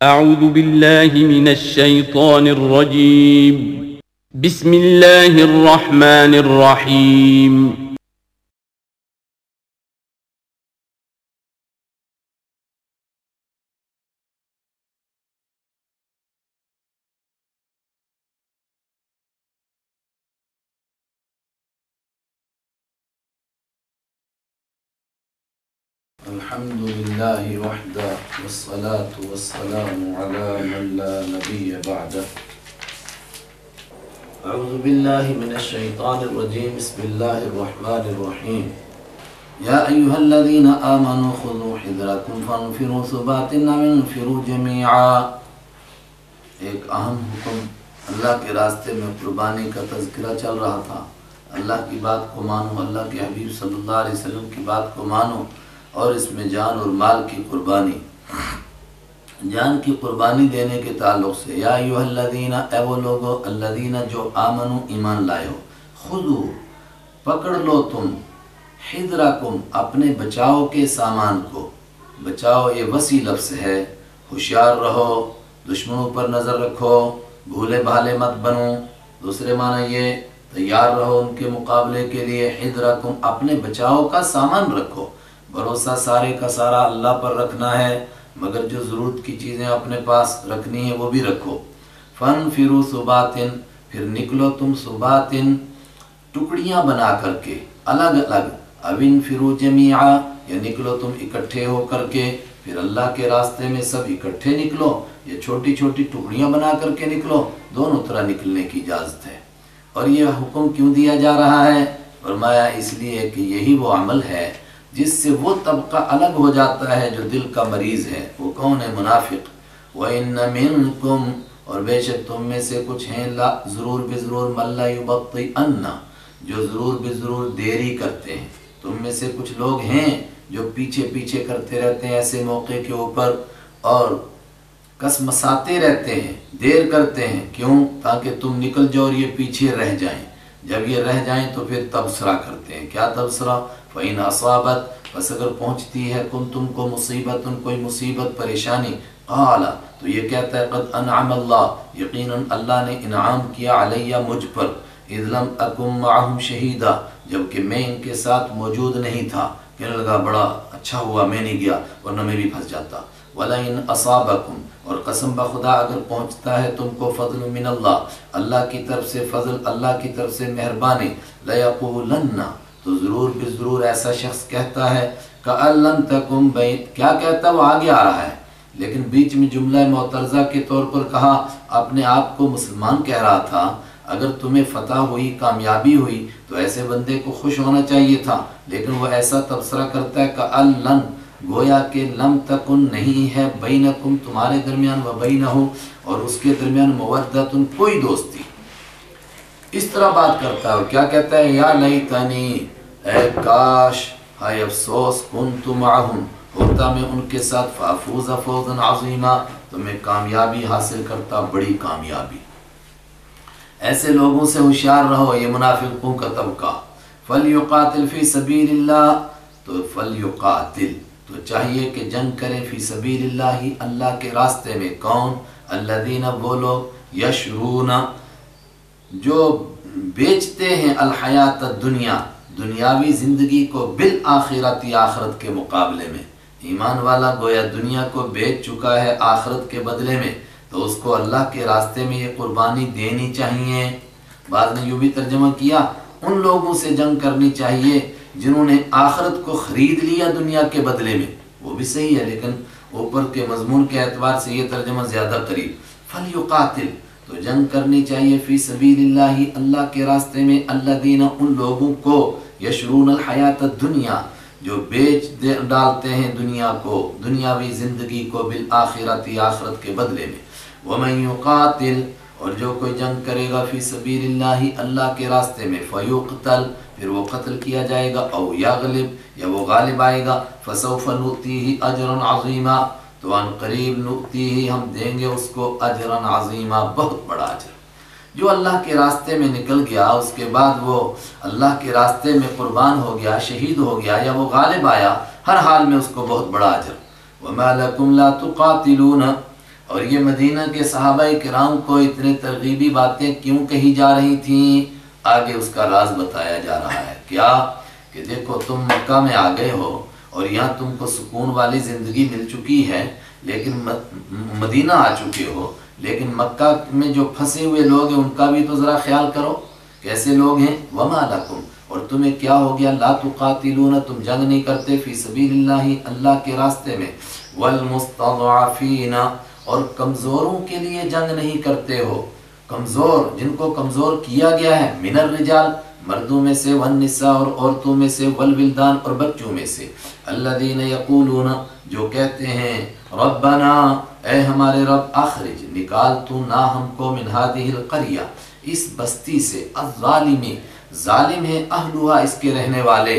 أعوذ بالله من الشيطان الرجيم. بسم الله الرحمن الرحيم. الحمد لله وحده والصلاة والسلام على من لا نبي بعده. أعوذ بالله من الشيطان الرجيم. بسم الله الرحمن الرحيم. يا أيها الذين آمنوا خذوا حذركم فانفروا ثبات أو انفروا جميعا. ایک اہم حکم اللہ کے راستے میں قربانی کا تذکرہ چل رہا تھا. اللہ کی بات کو مانو، اللہ کے حبیب صلی اللہ علیہ وسلم کی بات کو مانو، اور اس میں جان اور مال کی قربانی. جان کی قربانی دینے کے تعلق سے یا ایھا الذین، اے وہ لوگو، الذین جو آمنو ایمان لائے ہو، خذو پکڑ لو تم، حذرکم اپنے بچاؤ کے سامان کو. بچاؤ یہ وسیع لفظ ہے. ہوشیار رہو، دشمنوں پر نظر رکھو، بھولے بھالے مت بنو. دوسرے معنی یہ تیار رہو ان کے مقابلے کے لیے. حذرکم اپنے بچاؤ کا سامان رکھو. بھروسہ سارے کا سارا اللہ پر رکھنا ہے، مگر جو ضرورت کی چیزیں اپنے پاس رکھنی ہیں وہ بھی رکھو. فانفروا ثباتن، پھر نکلو تم ثباتن ٹکڑیاں بنا کر کے، الگ الگ. او انفروا جمیعا، یا نکلو تم اکٹھے ہو کر کے. پھر اللہ کے راستے میں سب اکٹھے نکلو، یا چھوٹی چھوٹی ٹکڑیاں بنا کر کے نکلو. دونوں طرح نکلنے کی اجازت ہے. اور یہ حکم کیوں دیا جا رہا ہے؟ فرمایا اس لیے کہ یہی وہ عمل ہے جس سے وہ طبقہ الگ ہو جاتا ہے جو دل کا مریض ہے. وہ کون ہے؟ منافق. وَإِنَّ مِنْكُمْ، اور بے شک تم میں سے کچھ ہیں، لا ضرور بضرور، مَن لَا يُبَطِّئَنَّ، جو ضرور بضرور دیری کرتے ہیں. تم میں سے کچھ لوگ ہیں جو پیچھے پیچھے کرتے رہتے ہیں ایسے موقع کے اوپر، اور کسمساتے رہتے ہیں، دیر کرتے ہیں. کیوں؟ تاکہ تم نکل جاؤ اور یہ پیچھے رہ جائیں. جب یہ رہ جائیں تو پھر تبصرہ کرتے ہیں. کیا تبصرہ؟ فَإِنْ أَصَابَتْ، پس اگر پہنچتی ہے تم کو مصیبت، کوئی مصیبت پریشانی، قال، تو یہ کہتا ہے قد انعم اللہ، یقیناً اللہ نے انعام کیا علیہ مجھ پر، اذ لم اکن معہم شہیدا، جبکہ میں ان کے ساتھ موجود نہیں تھا. کہنے لگا بڑا اچھا ہوا میں نہیں گیا، ورنہ میں بھی پھنس جاتا. وَلَئِنْ أَصَابَكُمْ، اور قسم بخدا اگر پہنچتا ہے تم کو فضل من اللہ، اللہ کی طرف سے فضل، اللہ کی طرف سے مہربانی، لَيَقُولَنَّ، تو ضرور بضرور ایسا شخص کہتا ہے کأن لم تکن بیت، کیا کہتا وہ آگے آ رہا ہے، لیکن بیچ میں جملہ معترضہ کے طور پر کہا. اپنے آپ کو مسلمان کہہ رہا تھا. اگر تمہیں فتح ہوئی، کامیابی ہوئی، تو ایسے بندے کو خوش ہونا چاہیے تھا، لیکن وہ ایسا تبصرہ کرتا ہے کأن لن، گویا کہ لم تکن نہیں ہے، بینکم تمہارے درمیان، و بینہ، اور اس کے درمیان، مودۃ کوئی دوستی. اس طرح بات کرتا ہے. کیا کہتا ہے؟ یا لیتنی، اے کاش، ہائے افسوس، کنت معہم، ہوتا میں ان کے ساتھ، فافوز فوزا عظیما، تو میں کامیابی حاصل کرتا، بڑی کامیابی. ایسے لوگوں سے ہوشیار رہو، یہ منافقوں کا طبقہ. فلیقاتل فی سبیل اللہ، تو فلیقاتل، تو چاہیے کہ جنگ کرے، فی سبیل اللہ، اللہ کے راستے میں. کون؟ الذین، وہ لوگ، یشرون، جو بیچتے ہیں، الحیات الدنیا، دنیاوی زندگی کو، بالآخرت، آخرت کے مقابلے میں. ایمان والا گویا دنیا کو بیچ چکا ہے آخرت کے بدلے میں، تو اس کو اللہ کے راستے میں یہ قربانی دینی چاہیے. بعض نے یوں بھی ترجمہ کیا، ان لوگوں سے جنگ کرنی چاہیے جنہوں نے آخرت کو خرید لیا دنیا کے بدلے میں. وہ بھی صحیح ہے، لیکن اوپر کے مضمون کے اعتبار سے یہ ترجمہ زیادہ قریب. فلیقاتل، تو جنگ کرنی چاہیے، فی سبیل اللہ، اللہ کے راستے میں، الذین، ان لوگوں کو، یشرون الحیات الدنیا، جو بیچ ڈالتے ہیں دنیا کو، دنیاوی زندگی کو، بالآخرت، آخرت کے بدلے میں. ومن یقاتل، اور جو کوئی جنگ کرے گا، فی سبیل اللہ، اللہ کے راستے میں، فیقتل، پھر وہ قتل کیا جائے گا، او یغلب، یا وہ غالب آئے گا، فسوف نؤتیہ اجرا عظیما، تو ان قریب نؤتیہ، ہم دیں گے اس کو، اجرا عظیما، بہت بڑا اجر. جو اللہ کے راستے میں نکل گیا، اس کے بعد وہ اللہ کے راستے میں قربان ہو گیا، شہید ہو گیا، یا وہ غالب آیا، ہر حال میں اس کو بہت بڑا اجر. وما لکم لا تقاتلون، اور یہ مدینہ کے صحابہ کرام کو اتنے ترغیبی باتیں کیوں کہی جا رہی تھیں؟ آگے اس کا راز بتایا جا رہا ہے۔ کیا کہ دیکھو تم مکہ میں آ گئے ہو اور یہاں تم کو سکون والی زندگی مل چکی ہے، لیکن مدینہ آ چکے ہو، لیکن مکہ میں جو پھنسے ہوئے لوگ ہیں ان کا بھی تو ذرا خیال کرو، کیسے لوگ ہیں؟ وما لکم، اور تمہیں کیا ہو گیا؟ لا تقاتلون، تم جنگ نہیں کرتے، فی سبیل اللہ، اللہ کے راستے میں، والمستضعفین، اور کمزوروں کے لیے جنگ نہیں کرتے ہو، کمزور جن کو کمزور کیا گیا ہے، من الرجال، مردوں میں سے، والنساء، اور عورتوں میں سے، والولدان، اور بچوں میں سے، الذین یقولون، جو کہتے ہیں ربنا، اے ہمارے رب، اخرج، نکال تو نہ ہم کو، من هذه القریہ، اس بستی سے، الظالمی، ظالم ہے، اہلوہا، اس کے رہنے والے۔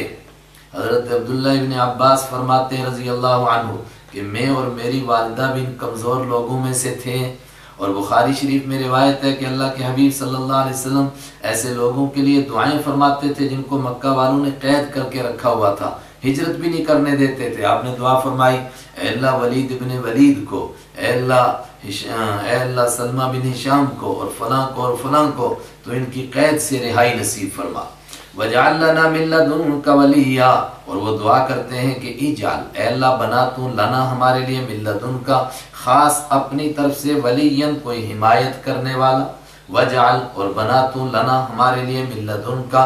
حضرت عبداللہ ابن عباس فرماتے ہیں رضی اللہ عنہ کہ میں اور میری والدہ بھی ان کمزور لوگوں میں سے تھے، اور بخاری شریف میں روایت ہے کہ اللہ کے حبیب صلی اللہ علیہ وسلم ایسے لوگوں کے لیے دعائیں فرماتے تھے جن کو مکہ والوں نے قید کر کے رکھا ہوا تھا، ہجرت بھی نہیں کرنے دیتے تھے۔ آپ نے دعا فرمائی، اے اللہ ولید ابن ولید کو، اے اللہ سلمہ بن ہشام کو، اور فلاں کو اور فلاں کو، تو ان کی قید سے رہائی نصیب فرما۔ وَجَعَلْ لَنَا مِن لَّدُنْكَ وَلِيًّا، اور وہ دعا کرتے ہیں کہ اجعل، اے اللہ بنا تو، لنا ہمارے لیے، من لدنک، خاص اپنی طرف سے، ولیًّا کوئی حمایت کرنے والا، وجعل، اور بنا تو، لنا ہمارے لیے، من لدنک،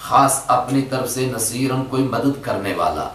خاص اپنی طرف سے، نصیراً کوئی مدد کرنے والا۔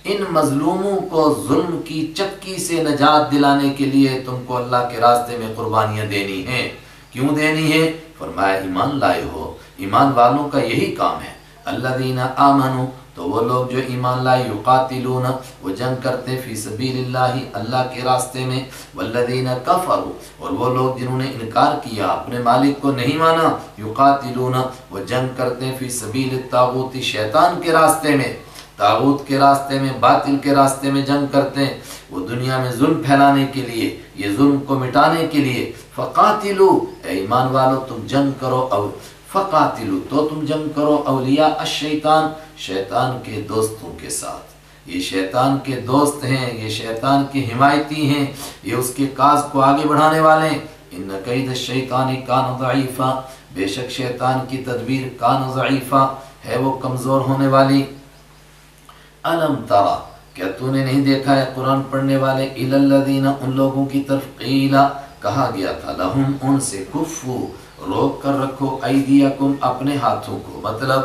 ان مظلوموں کو ظلم کی چکی سے نجات دلانے کے لیے تم کو اللہ کے راستے میں قربانیاں دینی ہیں۔ کیوں دینی ہے؟ فرمایا ایمان لائے ہو، ایمان والوں کا یہی کام ہے۔ الذین آمنوا، تو وہ لوگ جو ایمان لائے، یقاتلون، وہ جنگ کرتے، فی سبیل اللہ، اللہ کے راستے میں، والذین کفروا، اور وہ لوگ جنہوں نے انکار کیا، اپنے مالک کو نہیں مانا، یقاتلون، وہ جنگ کرتے، فی سبیل الطاغوت، شیطان کے راستے میں، طاغوت کے راستے میں، باطل کے راستے میں جنگ کرتے ہیں، وہ دنیا میں ظلم پھیلانے کے لیے، یہ ظلم کو مٹانے کے لیے۔ فقاتلوا، اے ایمان والو تم جنگ کرو، اور فقاتلوا، تو تم جنگ کرو، اولیاء الشیطان، شیطان کے دوستوں کے ساتھ۔ یہ شیطان کے دوست ہیں، یہ شیطان کی حمایتی ہیں، یہ اس کے کاز کو آگے بڑھانے والے ہیں۔ ان کید الشیطان کان ضعیفا، بے شک شیطان کی تدبیر کان ضعیفا، ہے وہ کمزور ہونے والی۔ الم ترى، کیا تو نے نہیں دیکھا ہے قرآن پڑھنے والے، الی الذین، ان لوگوں کی طرف، قیلا، کہا گیا تھا، لہم، ان سے، کفو، روک کر رکھو، ایدیکم، اپنے ہاتھوں کو، مطلب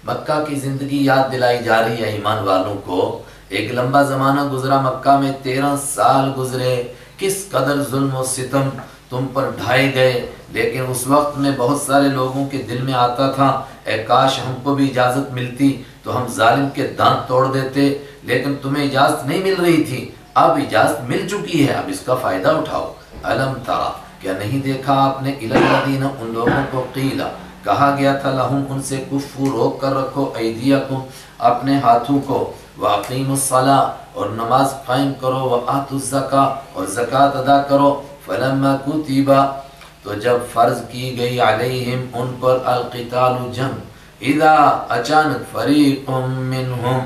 مکہ کی زندگی یاد دلائی جا رہی ہے ایمان والوں کو۔ ایک لمبا زمانہ گزرا مکہ میں، 13 سال گزرے، کس قدر ظلم و ستم تم پر ڈھائے گئے، لیکن اس وقت میں بہت سارے لوگوں کے دل میں آتا تھا، اے کاش ہم کو بھی اجازت ملتی تو ہم ظالم کے دانت توڑ دیتے، لیکن تمہیں اجازت نہیں مل رہی تھی، اب اجازت مل چکی ہے، اب اس کا فائدہ اٹھاؤ۔ الم ترى، کیا نہیں دیکھا آپ نے، الی الذین، ان لوگوں کو، قیلا، کہا گیا تھا، لہم، ان سے، کفو، روک کر رکھو، ایدیکم، اپنے ہاتھوں کو، واقیموا الصلاۃ، اور نماز قائم کرو، وآتوا الزکاۃ، اور زکوٰۃ ادا کرو، فلما کتب، تو جب فرض کی گئی، علیہم، ان پر، القتال، جنگ، اذا، اچانک، فریق منہم،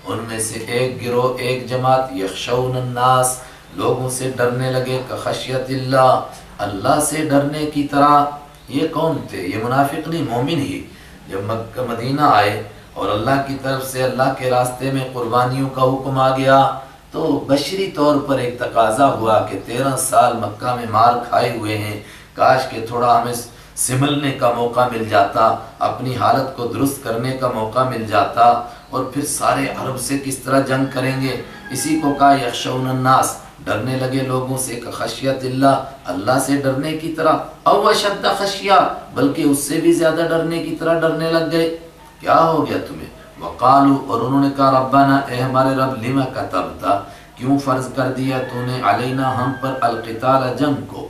ان میں سے ایک گروہ، ایک جماعت، یخشون الناس، لوگوں سے ڈرنے لگے، کخشیت اللہ، اللہ سے ڈرنے کی طرح۔ یہ کون تھے؟ یہ منافق نہیں، مومن ہی۔ جب مکہ مدینہ آئے اور اللہ کی طرف سے اللہ کے راستے میں قربانیوں کا حکم آ گیا، تو بشری طور پر ایک تقاضا ہوا کہ 13 سال مکہ میں مار کھائے ہوئے ہیں، کاش کہ تھوڑا ہمیں سنبھلنے کا موقع مل جاتا، اپنی حالت کو درست کرنے کا موقع مل جاتا، اور پھر سارے عرب سے کس طرح جنگ کریں گے۔ اسی کو کہا یخشون الناس، ڈرنے لگے لوگوں سے، کخشیت اللہ، اللہ سے ڈرنے کی طرح، او اشد خشیہ، بلکہ اس سے بھی زیادہ ڈرنے کی طرح ڈرنے لگ گئے۔ کیا ہو گیا تمہیں؟ وقالو، اور انہوں نے کہا، ربنا، اے ہمارے رب، لما کتبت، کیوں فرض کر دیا تو نے، علینا، ہم پر، القتال، جنگ کو،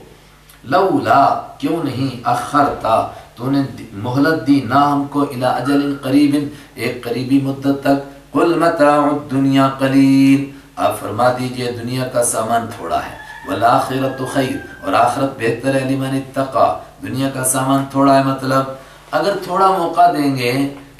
لولا، کیوں نہیں، اخرتا، تو نے مہلت دی نہ ہم کو، الی اجل قریب، ایک قریبی مدت تک، قل متاع الدنیا قلیل، آپ فرما دیجئے دنیا کا سامان تھوڑا ہے، والآخرۃ خیر، اور آخرت بہتر ہے، لمن اتقی، دنیا کا سامان تھوڑا ہے، مطلب اگر تھوڑا موقع دیں گے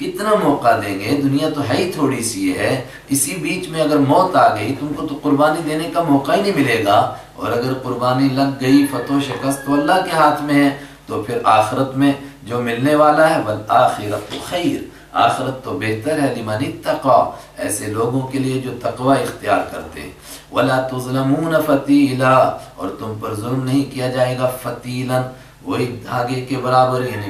کتنا موقع دیں گے؟ دنیا تو ہے ہی تھوڑی سی ہے، اسی بیچ میں اگر موت آ گئی تم کو تو قربانی دینے کا موقع ہی نہیں ملے گا، اور اگر قربانی لگ گئی فتح و شکست تو اللہ کے ہاتھ میں ہے، تو پھر آخرت میں جو ملنے والا ہے والآخرۃ خیر، آخرت تو بہتر ہے لمن اتقی، ایسے لوگوں کے لیے جو تقوی اختیار کرتے ہیں۔ ولا تظلمون فتیلا، اور تم پر ظلم نہیں کیا جائے گا فتیلا، وہی دھاگے کے برابر، یعنی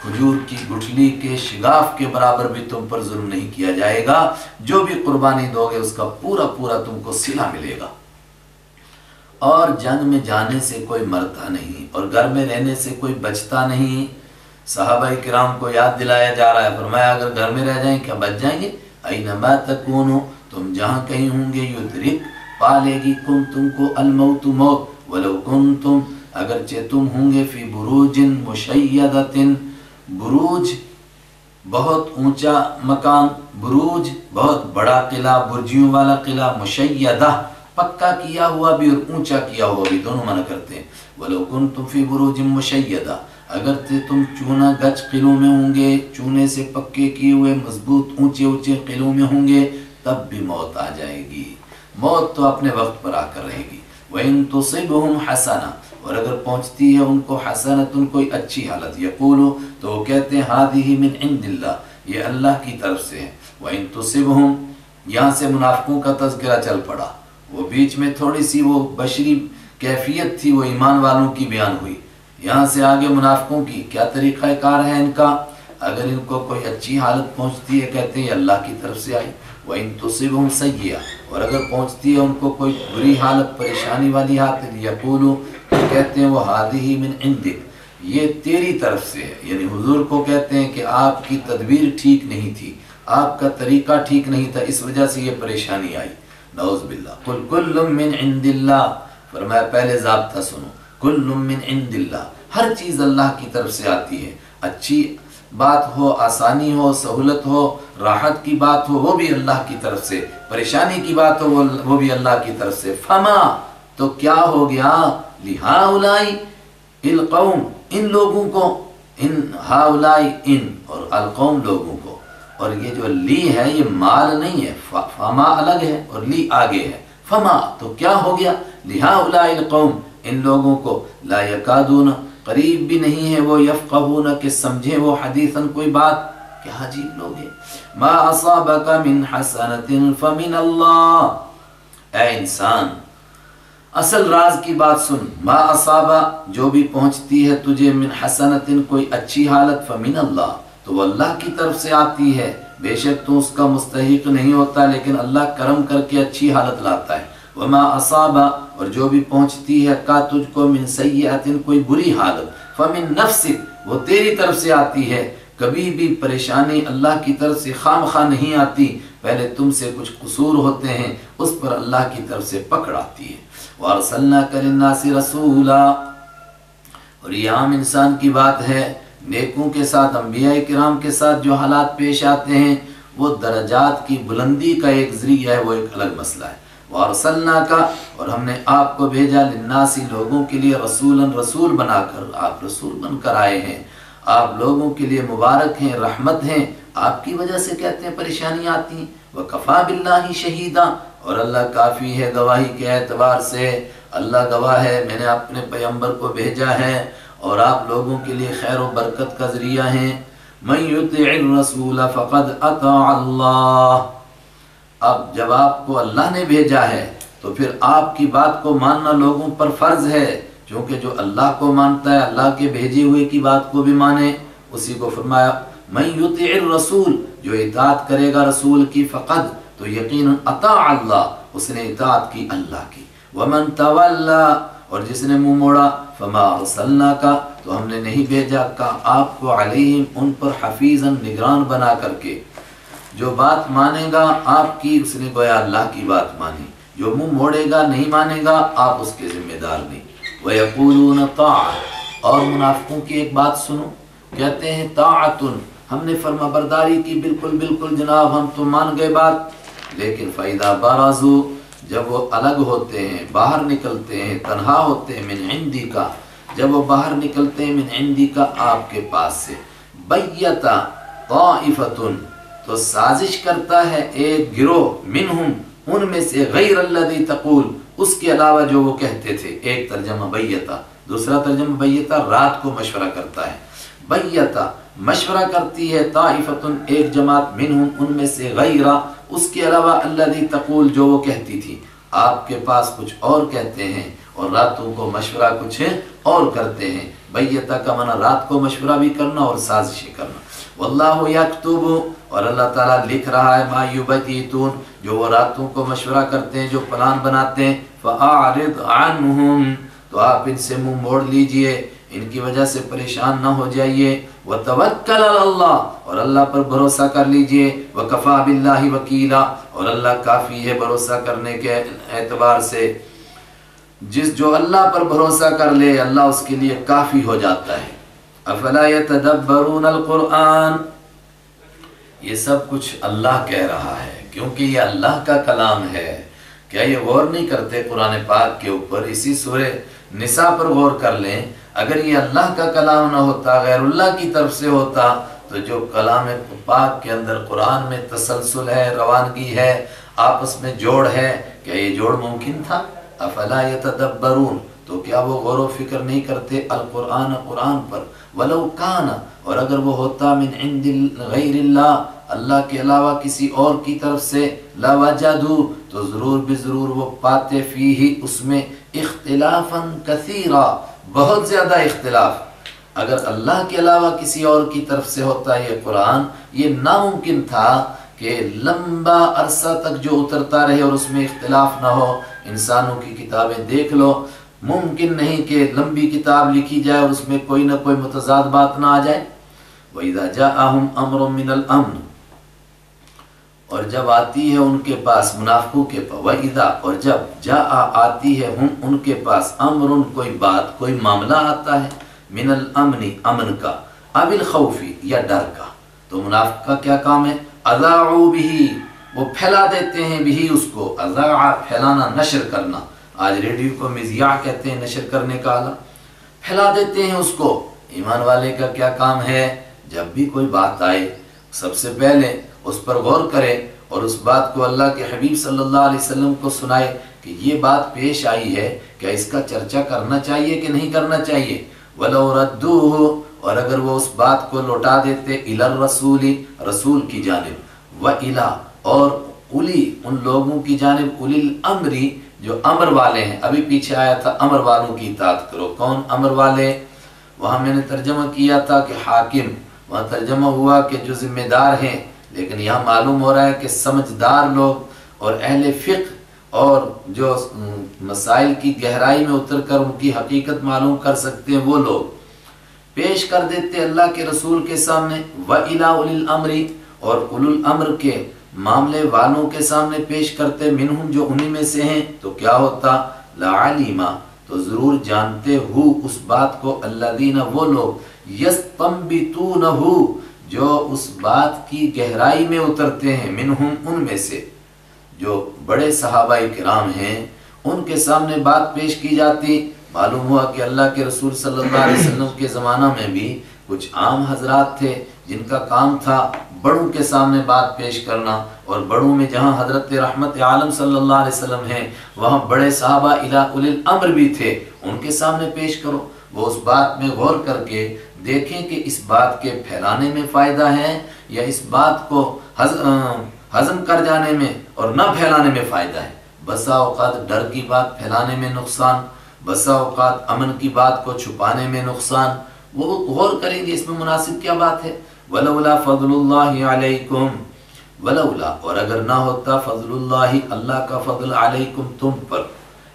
کھجور کی گٹھلی کے شگاف کے برابر بھی تم پر ظلم نہیں کیا جائے گا، جو بھی قربانی دو گے اس کا پورا پورا تم کو صلہ ملے گا۔ اور جنگ میں جانے سے کوئی مرتا نہیں، اور گھر میں رہنے سے کوئی بچتا نہیں۔ صحابہ کرام کو یاد دلایا جا رہا ہے، فرمایا اگر گھر میں رہ جائیں کیا بچ جائیں گے؟ اینما تکونوا، تم جہاں کہیں ہوں گے یدرک، پالے گی کم تم کو الموت، موت، ولو کنتم، اگرچہ تم ہوں گے فی بروج مشیدۃ، بروج بہت اونچا مکان، بروج بہت بڑا قلعہ، برجیوں والا قلعہ، مشیدہ پکا کیا ہوا بھی اور اونچا کیا ہوا بھی، دونوں معنی کرتے ہیں۔ وَلَوْ كُنْتُمْ فِي بُرُوجٍ مُشَيَّدَةٍ، اگر تم چونا گچ قلعوں میں ہوں گے، چونے سے پکے کیے ہوئے مضبوط اونچے اونچے قلعوں میں ہوں گے، تب بھی موت آ جائے گی، موت تو اپنے وقت پر آ کر رہے گی۔ وَإِن تُصِبْهُمْ حَسَنَةٌ، اور اگر پہنچتی ہے ان کو حسنۃ، کوئی اچھی حالت، یقولو، تو وہ کہتے ہیں هَذِهِ مِنْ عِنْدِ اللَّهِ، یہ اللہ کی طرف سے ہے۔ وَإِن تُصِبْهُمْ، یہاں سے منافقوں کا تذکرہ چل پڑا، وہ بیچ میں تھوڑی سی وہ بشری کیفیت تھی وہ ایمان والوں کی بیان ہوئی، یہاں سے آگے منافقوں کی کیا طریقہ کار ہے ان کا۔ اگر ان کو کوئی اچھی حالت پہنچتی ہے کہتے ہیں یہ اللہ کی طرف سے آئی، وَإِن تُصِبْهُمْ سَيِّئَةٌ، اور اگر پہنچتی ہے ان کو کوئی بری حالت، پریشانی والی حالت، یقولوا، کہتے ہیں وہ هَذِهِ مِنْ عِنْدِكَ، یہ تیری طرف سے ہے، یعنی حضور کو کہتے ہیں کہ آپ کی تدبیر ٹھیک نہیں تھی، آپ کا طریقہ ٹھیک نہیں تھا، اس وجہ سے یہ پریشانی آئی، نعوذ باللہ۔ قُلْ كُلٌّ مِّنْ عِنْدِ اللَّهِ، فرمایا پہلے ضابطہ سنو، كُلٌّ مِّنْ عِنْدِ اللَّهِ، ہر چیز اللہ کی طرف سے آتی ہے، اچھی بات ہو، آسانی ہو، سہولت ہو، راحت کی بات ہو، وہ بھی اللہ کی طرف سے، پریشانی کی بات ہو وہ بھی اللہ کی طرف سے۔ فما، تو کیا ہو گیا، لِهَٰؤُلَاءِ الْقَوْمِ، ان لوگوں کو، ان ہاؤلائی ان، اور القوم لوگوں کو، اور یہ جو لی ہے یہ مال نہیں ہے، فما الگ ہے اور لی آگے ہے۔ فما، تو کیا ہو گیا، لِهَٰؤُلَاءِ الْقَوْمِ، ان لوگوں کو، لا یکادون، قریب بھی نہیں ہے وہ، یفقہون، کہ سمجھے وہ، حدیثاً کوئی بات، کیا عجیب لوگ ہیں۔ ما اصابک من حسنۃ فمن اللہ، اے انسان اصل راز کی بات سن، ما اصابہ، جو بھی پہنچتی ہے تجھے، من حسنۃ، کوئی اچھی حالت، فمن اللہ، تو وہ اللہ کی طرف سے آتی ہے، بے شک تو اس کا مستحق نہیں ہوتا، لیکن اللہ کرم کر کے اچھی حالت لاتا ہے۔ وما اصابہ، اور جو بھی پہنچتی ہے کا تجھ کو، من سیئۃ، کوئی بری حالت، فمن نفسک، وہ تیری طرف سے آتی ہے۔ کبھی بھی پریشانی اللہ کی طرف سے خام خواہ نہیں آتی، پہلے تم سے کچھ قصور ہوتے ہیں، اس پر اللہ کی طرف سے پکڑ آتی ہے۔ وَأَرْسَلْنَاكَ لِلنَّاسِ رَسُولًا، اور یہ عام انسان کی بات ہے، نیکوں کے ساتھ، انبیاء کرام کے ساتھ جو حالات پیش آتے ہیں وہ درجات کی بلندی کا ایک ذریعہ ہے، وہ ایک الگ مسئلہ ہے۔ وَأَرْسَلْنَاكَ، اور ہم نے آپ کو بھیجا، لِلنَّاسِ، لوگوں کے لیے، رسولاً، رسول بنا کر، آپ رسول بن کر آئے ہیں، آپ لوگوں کے لیے مبارک ہیں، رحمت ہیں، آپ کی وجہ سے کہتے ہیں پریشانیاں آتی ہیں۔ وَكَفَى بِاللَّهِ شَهِيدًا، اور اللہ کافی ہے گواہی کے اعتبار سے، اللہ گواہ ہے میں نے اپنے پیغمبر کو بھیجا ہے اور آپ لوگوں کے لیے خیر و برکت کا ذریعہ ہیں۔ مَن يُطِعِ الرَّسُولَ فَقَدْ أَطَاعَ اللَّهَ، اب جب آپ کو اللہ نے بھیجا ہے تو پھر آپ کی بات کو ماننا لوگوں پر فرض ہے، چونکہ جو اللہ کو مانتا ہے اللہ کے بھیجے ہوئے کی بات کو بھی مانے۔ اسی کو فرمایا مَن يُطِعِ الرَّسُولَ، جو اطاعت کرے گا رسول کی، فقد، تو یقیناً اطاع اللہ، اس نے اطاعت کی اللہ کی۔ وَمَن تَوَلَّى، اور جس نے منہ موڑا، فَمَا أَرْسَلْنَاكَ، تو ہم نے نہیں بھیجا کا آپ کو، علیہم، ان پر، حفیظاً، نگران بنا کر کے۔ جو بات مانے گا آپ کی، اس نے گویا اللہ کی بات مانی، جو منہ موڑے گا، نہیں مانے گا، آپ اس کے ذمہ دار نہیں۔ وَيَقُولُونَ طَاعَةٌ، اور منافقوں کی ایک بات سنو، کہتے ہیں طاعتن، ہم نے فرما برداری کی، بالکل بالکل جناب ہم تو مان گئے بات، لیکن فَإِذَا بَرَزُوا، جب وہ الگ ہوتے ہیں، باہر نکلتے ہیں، تنہا ہوتے ہیں، من عندک، جب وہ باہر نکلتے ہیں، من عندک، آپ کے پاس سے، بیتا، طائفتن تو سازش کرتا ہے ایک گروہ منہم ان میں سے غیر الذی تقول اس کے علاوہ جو وہ کہتے تھے. ایک ترجمہ بیتا، دوسرا ترجمہ بیتا رات کو مشورہ کرتا ہے. بیتا مشورہ کرتی ہے، طائفتن ایک جماعت منہم ان میں سے غیر اس کے علاوہ الذی تقول جو وہ کہتی تھی. آپ کے پاس کچھ اور کہتے ہیں اور راتوں کو مشورہ کچھ اور کرتے ہیں. بیتا کا معنی رات کو مشورہ بھی کرنا اور سازشیں کرنا. واللہ یکتب اور اللہ تعالیٰ لکھ رہا ہے ما یبیتون جو وہ راتوں کو مشورہ کرتے ہیں، جو پلان بناتے ہیں. فاعرض عنہم تو آپ ان سے منہ موڑ لیجئے، ان کی وجہ سے پریشان نہ ہو جائیے. وتوکل علی اللہ اور اللہ پر بھروسہ کر لیجئے. وکفی باللہ وکیلا اور اللہ کافی ہے بھروسہ کرنے کے اعتبار سے. جو اللہ پر بھروسہ کر لے اللہ اس کے لیے کافی ہو جاتا ہے. افلا یتدبرون القرآن یہ سب کچھ اللہ کہہ رہا ہے کیونکہ یہ اللہ کا کلام ہے. کیا یہ غور نہیں کرتے قرآن پاک کے اوپر؟ اسی سورہ نساء پر غور کر لیں. اگر یہ اللہ کا کلام نہ ہوتا، غیر اللہ کی طرف سے ہوتا، تو جو کلام پاک کے اندر قرآن میں تسلسل ہے، روانگی ہے، آپس میں جوڑ ہے، کیا یہ جوڑ ممکن تھا؟ افلا یتدبرون تو کیا وہ غور و فکر نہیں کرتے القرآن قرآن پر؟ ولو کان اور اگر وہ ہوتا من عند غیر اللہ اللہ کے علاوہ کسی اور کی طرف سے، لوجدوا تو ضرور بضرور وہ پاتے فیہ اس میں اختلافا کثیرا بہت زیادہ اختلاف. اگر اللہ کے علاوہ کسی اور کی طرف سے ہوتا یہ قرآن، یہ ناممکن تھا کہ لمبا عرصہ تک جو اترتا رہے اور اس میں اختلاف نہ ہو. انسانوں کی کتابیں دیکھ لو، ممکن نہیں کہ لمبی کتاب لکھی جائے اور اس میں کوئی نہ کوئی متضاد بات نہ آ جائے. وَإِذَا جَاءَهُمْ أَمْرٌ مِّنَ الْأَمْنِ اور جب آتی ہے ان کے پاس منافقوں کے پاس، وَإِذَا اور جب جَاءَ آتی ہے ہم ان کے پاس، امر کوئی بات کوئی معاملہ آتا ہے، من الامن امن کا، اب الخوف یا ڈر کا، تو منافق کا کیا کام ہے؟ اذاعوا به وہ پھیلا دیتے ہیں بھی اس کو. اذاع پھیلانا، نشر کرنا. آج ریڈیو کو مذیاع کہتے ہیں، نشر کرنے کا آلہ. پھیلا دیتے ہیں اس کو. ایمان والے کا کیا کام ہے؟ جب بھی کوئی بات آئے سب سے پہلے اس پر غور کرے اور اس بات کو اللہ کے حبیب صلی اللہ علیہ وسلم کو سنائے کہ یہ بات پیش آئی ہے، کیا اس کا چرچا کرنا چاہیے کہ نہیں کرنا چاہیے. وَلَوْ رَدُّوهُ اور اگر وہ اس بات کو لوٹا دیتے إِلَى الرَّسُولِ رسول کی جانب، وَإِلَى اور اولی ان لوگوں کی جانب، اولی الامر جو امر والے ہیں. ابھی پیچھے آیا تھا امر والوں کی اطاعت کرو. کون امر والے؟ وہاں میں نے ترجمہ کیا تھا کہ حاکم، وہاں ترجمہ ہوا کہ جو ذمہ دار ہیں، لیکن یہاں معلوم ہو رہا ہے کہ سمجھدار لوگ اور اہل فقہ اور جو مسائل کی گہرائی میں اتر کر ان کی حقیقت معلوم کر سکتے ہیں وہ لوگ پیش کر دیتے اللہ کے رسول کے سامنے. وَإِلَىٰ أُولِي الْأَمْرِ اور اولو الامر کے معاملے والوں کے سامنے پیش کرتے، منہم جو انہی میں سے ہیں، تو کیا ہوتا؟ لَعَلِمَ تو ضرور جانتے ہو اس بات کو، الذین وہ لوگ، یستنبطونہ جو اس بات کی گہرائی میں اترتے ہیں، منہم ان میں سے جو بڑے صحابہ کرام ہیں ان کے سامنے بات پیش کی جاتی. معلوم ہوا کہ اللہ کے رسول صلی اللہ علیہ وسلم کے زمانہ میں بھی کچھ عام حضرات تھے جن کا کام تھا بڑوں کے سامنے بات پیش کرنا، اور بڑوں میں جہاں حضرت رحمت عالم صلی اللہ علیہ وسلم ہیں وہاں بڑے صحابہ اولی الامر بھی تھے، ان کے سامنے پیش کرو. وہ اس بات میں غور کر کے دیکھیں کہ اس بات کے پھیلانے میں فائدہ ہے یا اس بات کو ہضم کر جانے میں اور نہ پھیلانے میں فائدہ ہے. بسا اوقات ڈر کی بات پھیلانے میں نقصان، بسا اوقات امن کی بات کو چھپانے میں نقصان. وہ غور کریں گے اس میں مناسب کیا بات ہے. ولولا فضل اللہ علیکم ولولا اور اگر نہ ہوتا فضل اللہ اللہ کا فضل علیکم تم پر،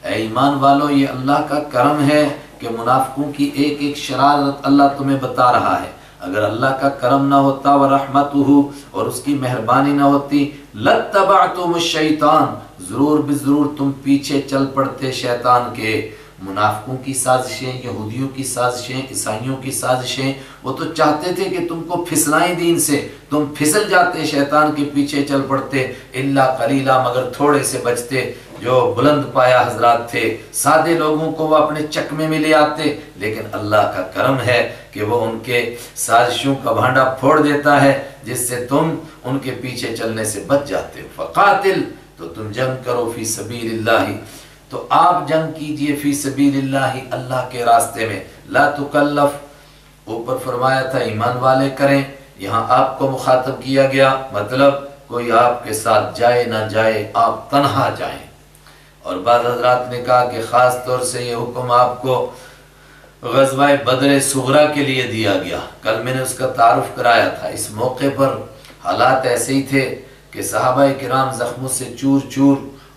اے ایمان والو یہ اللہ کا کرم ہے کہ منافقوں کی ایک ایک شرارت اللہ تمہیں بتا رہا ہے. اگر اللہ کا کرم نہ ہوتا ورحمتہ اور اس کی مہربانی نہ ہوتی، لتبعتم الشیطان ضرور بضرور تم پیچھے چل پڑتے شیطان کے. منافقوں کی سازشیں، یہودیوں کی سازشیں، عیسائیوں کی سازشیں، وہ تو چاہتے تھے کہ تم کو پھسلائیں دین سے، تم پھسل جاتے، شیطان کے پیچھے چل پڑتے، الا قلیلا مگر تھوڑے سے بچتے۔ جو بلند پایا حضرات تھے، سادے لوگوں کو وہ اپنے چکمے میں لے آتے، لیکن اللہ کا کرم ہے کہ وہ ان کے سازشوں کا بھانڈا پھوڑ دیتا ہے، جس سے تم ان کے پیچھے چلنے سے بچ جاتے ہو۔ فقاتل، تو تم جنگ کرو، فی سبیل اللہ، تو آپ جنگ کیجئے، فی سبیل اللہ، اللہ کے راستے میں، لا تکلف، اوپر فرمایا تھا ایمان والے کریں، یہاں آپ کو مخاطب کیا گیا، مطلب کوئی آپ کے ساتھ جائے نہ جائے، آپ تنہا جائیں۔ اور بعض حضرات نے کہا کہ خاص طور سے یہ حکم آپ کو غزوہ بدر صغریٰ کے لیے دیا گیا، کل میں نے اس کا تعارف کرایا تھا۔ اس موقع پر حالات ایسے ہی تھے کہ صحابہ کرام زخموں سے چور چور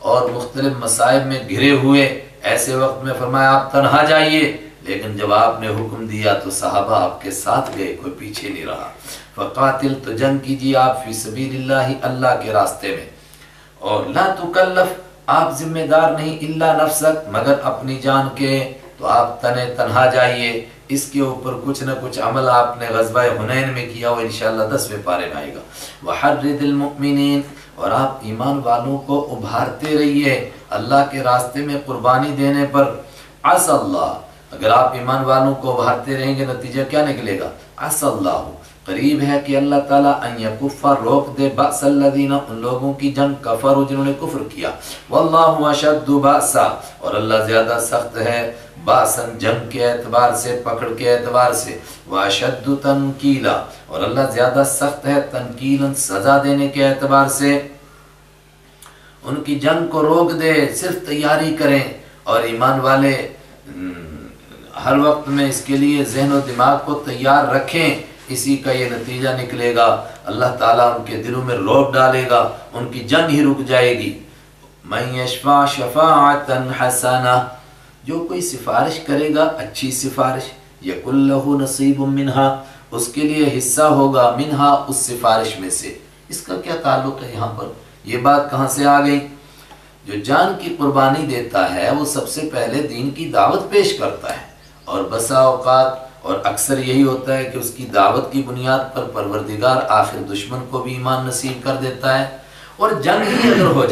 اور مختلف مصائب میں گھرے ہوئے، ایسے وقت میں فرمایا آپ تنہا جائیے، لیکن جب آپ نے حکم دیا تو صحابہ آپ کے ساتھ گئے، کوئی پیچھے نہیں رہا۔ فقاتل، تو جنگ کیجیے آپ، فی سبیل اللہ، اللہ کے راستے میں، اور لا تکلف، آپ ذمہ دار نہیں، الا نفسک، مگر اپنی جان کے، تو آپ تنہا جائیے۔ اس کے اوپر کچھ نہ کچھ عمل آپ نے غزوہ حنین میں کیا، وہ انشاءاللہ 10ویں پارے میں آئے گا۔ وحرد المؤمنین، اور آپ ایمان والوں کو ابھارتے رہیے اللہ کے راستے میں قربانی دینے پر۔ عسى اللہ، اگر آپ ایمان والوں کو ابھارتے رہیں گے نتیجہ کیا نکلے گا؟ عسى اللہ، قریب ہے کہ اللہ تعالیٰ ان یکف، روک دے، بأس الذین، ان لوگوں کی جنگ، کفروا، جنہوں نے کفر کیا، واللہ اشد بأسا، اور اللہ زیادہ سخت ہے، بأسن، جنگ کے اعتبار سے، پکڑ کے اعتبار سے، واشد تنکیلا، اور اللہ زیادہ سخت ہے تنکیلا، سزا دینے کے اعتبار سے۔ ان کی جنگ کو روک دے، صرف تیاری کریں، اور ایمان والے ہر وقت میں اس کے لیے ذہن و دماغ کو تیار رکھیں، اسی کا یہ نتیجہ نکلے گا، اللہ تعالیٰ ان کے دلوں میں رعب ڈالے گا، ان کی جنگ ہی رک جائے گی۔ من یشفع شفاعتا حسنہ، جو کوئی سفارش کرے گا اچھی سفارش، یکن لہ نصیب منہا، اس کے لیے حصہ ہوگا، منہا، اس سفارش میں سے۔ اس کا کیا تعلق ہے یہاں پر؟ یہ بات کہاں سے آ گئی؟ جو جان کی قربانی دیتا ہے وہ سب سے پہلے دین کی دعوت پیش کرتا ہے، اور بسا اوقات اور اکثر یہی ہوتا ہے کہ اس کی دعوت کی بنیاد پر پروردگار آخر دشمن کو بھی ایمان نصیب کر دیتا ہے۔ اور جنگ ہی اگر ہو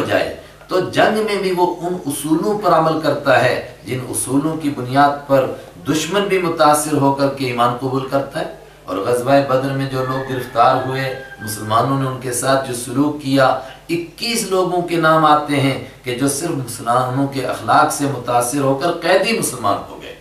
جائے تو جنگ میں بھی وہ ان اصولوں پر عمل کرتا ہے جن اصولوں کی بنیاد پر دشمن بھی متاثر ہو کر کے ایمان قبول کرتا ہے۔ اور غزوہ بدر میں جو لوگ گرفتار ہوئے، مسلمانوں نے ان کے ساتھ جو سلوک کیا، 21 لوگوں کے نام آتے ہیں کہ جو صرف مسلمانوں کے اخلاق سے متاثر ہو کر قیدی مسلمان ہو گئے۔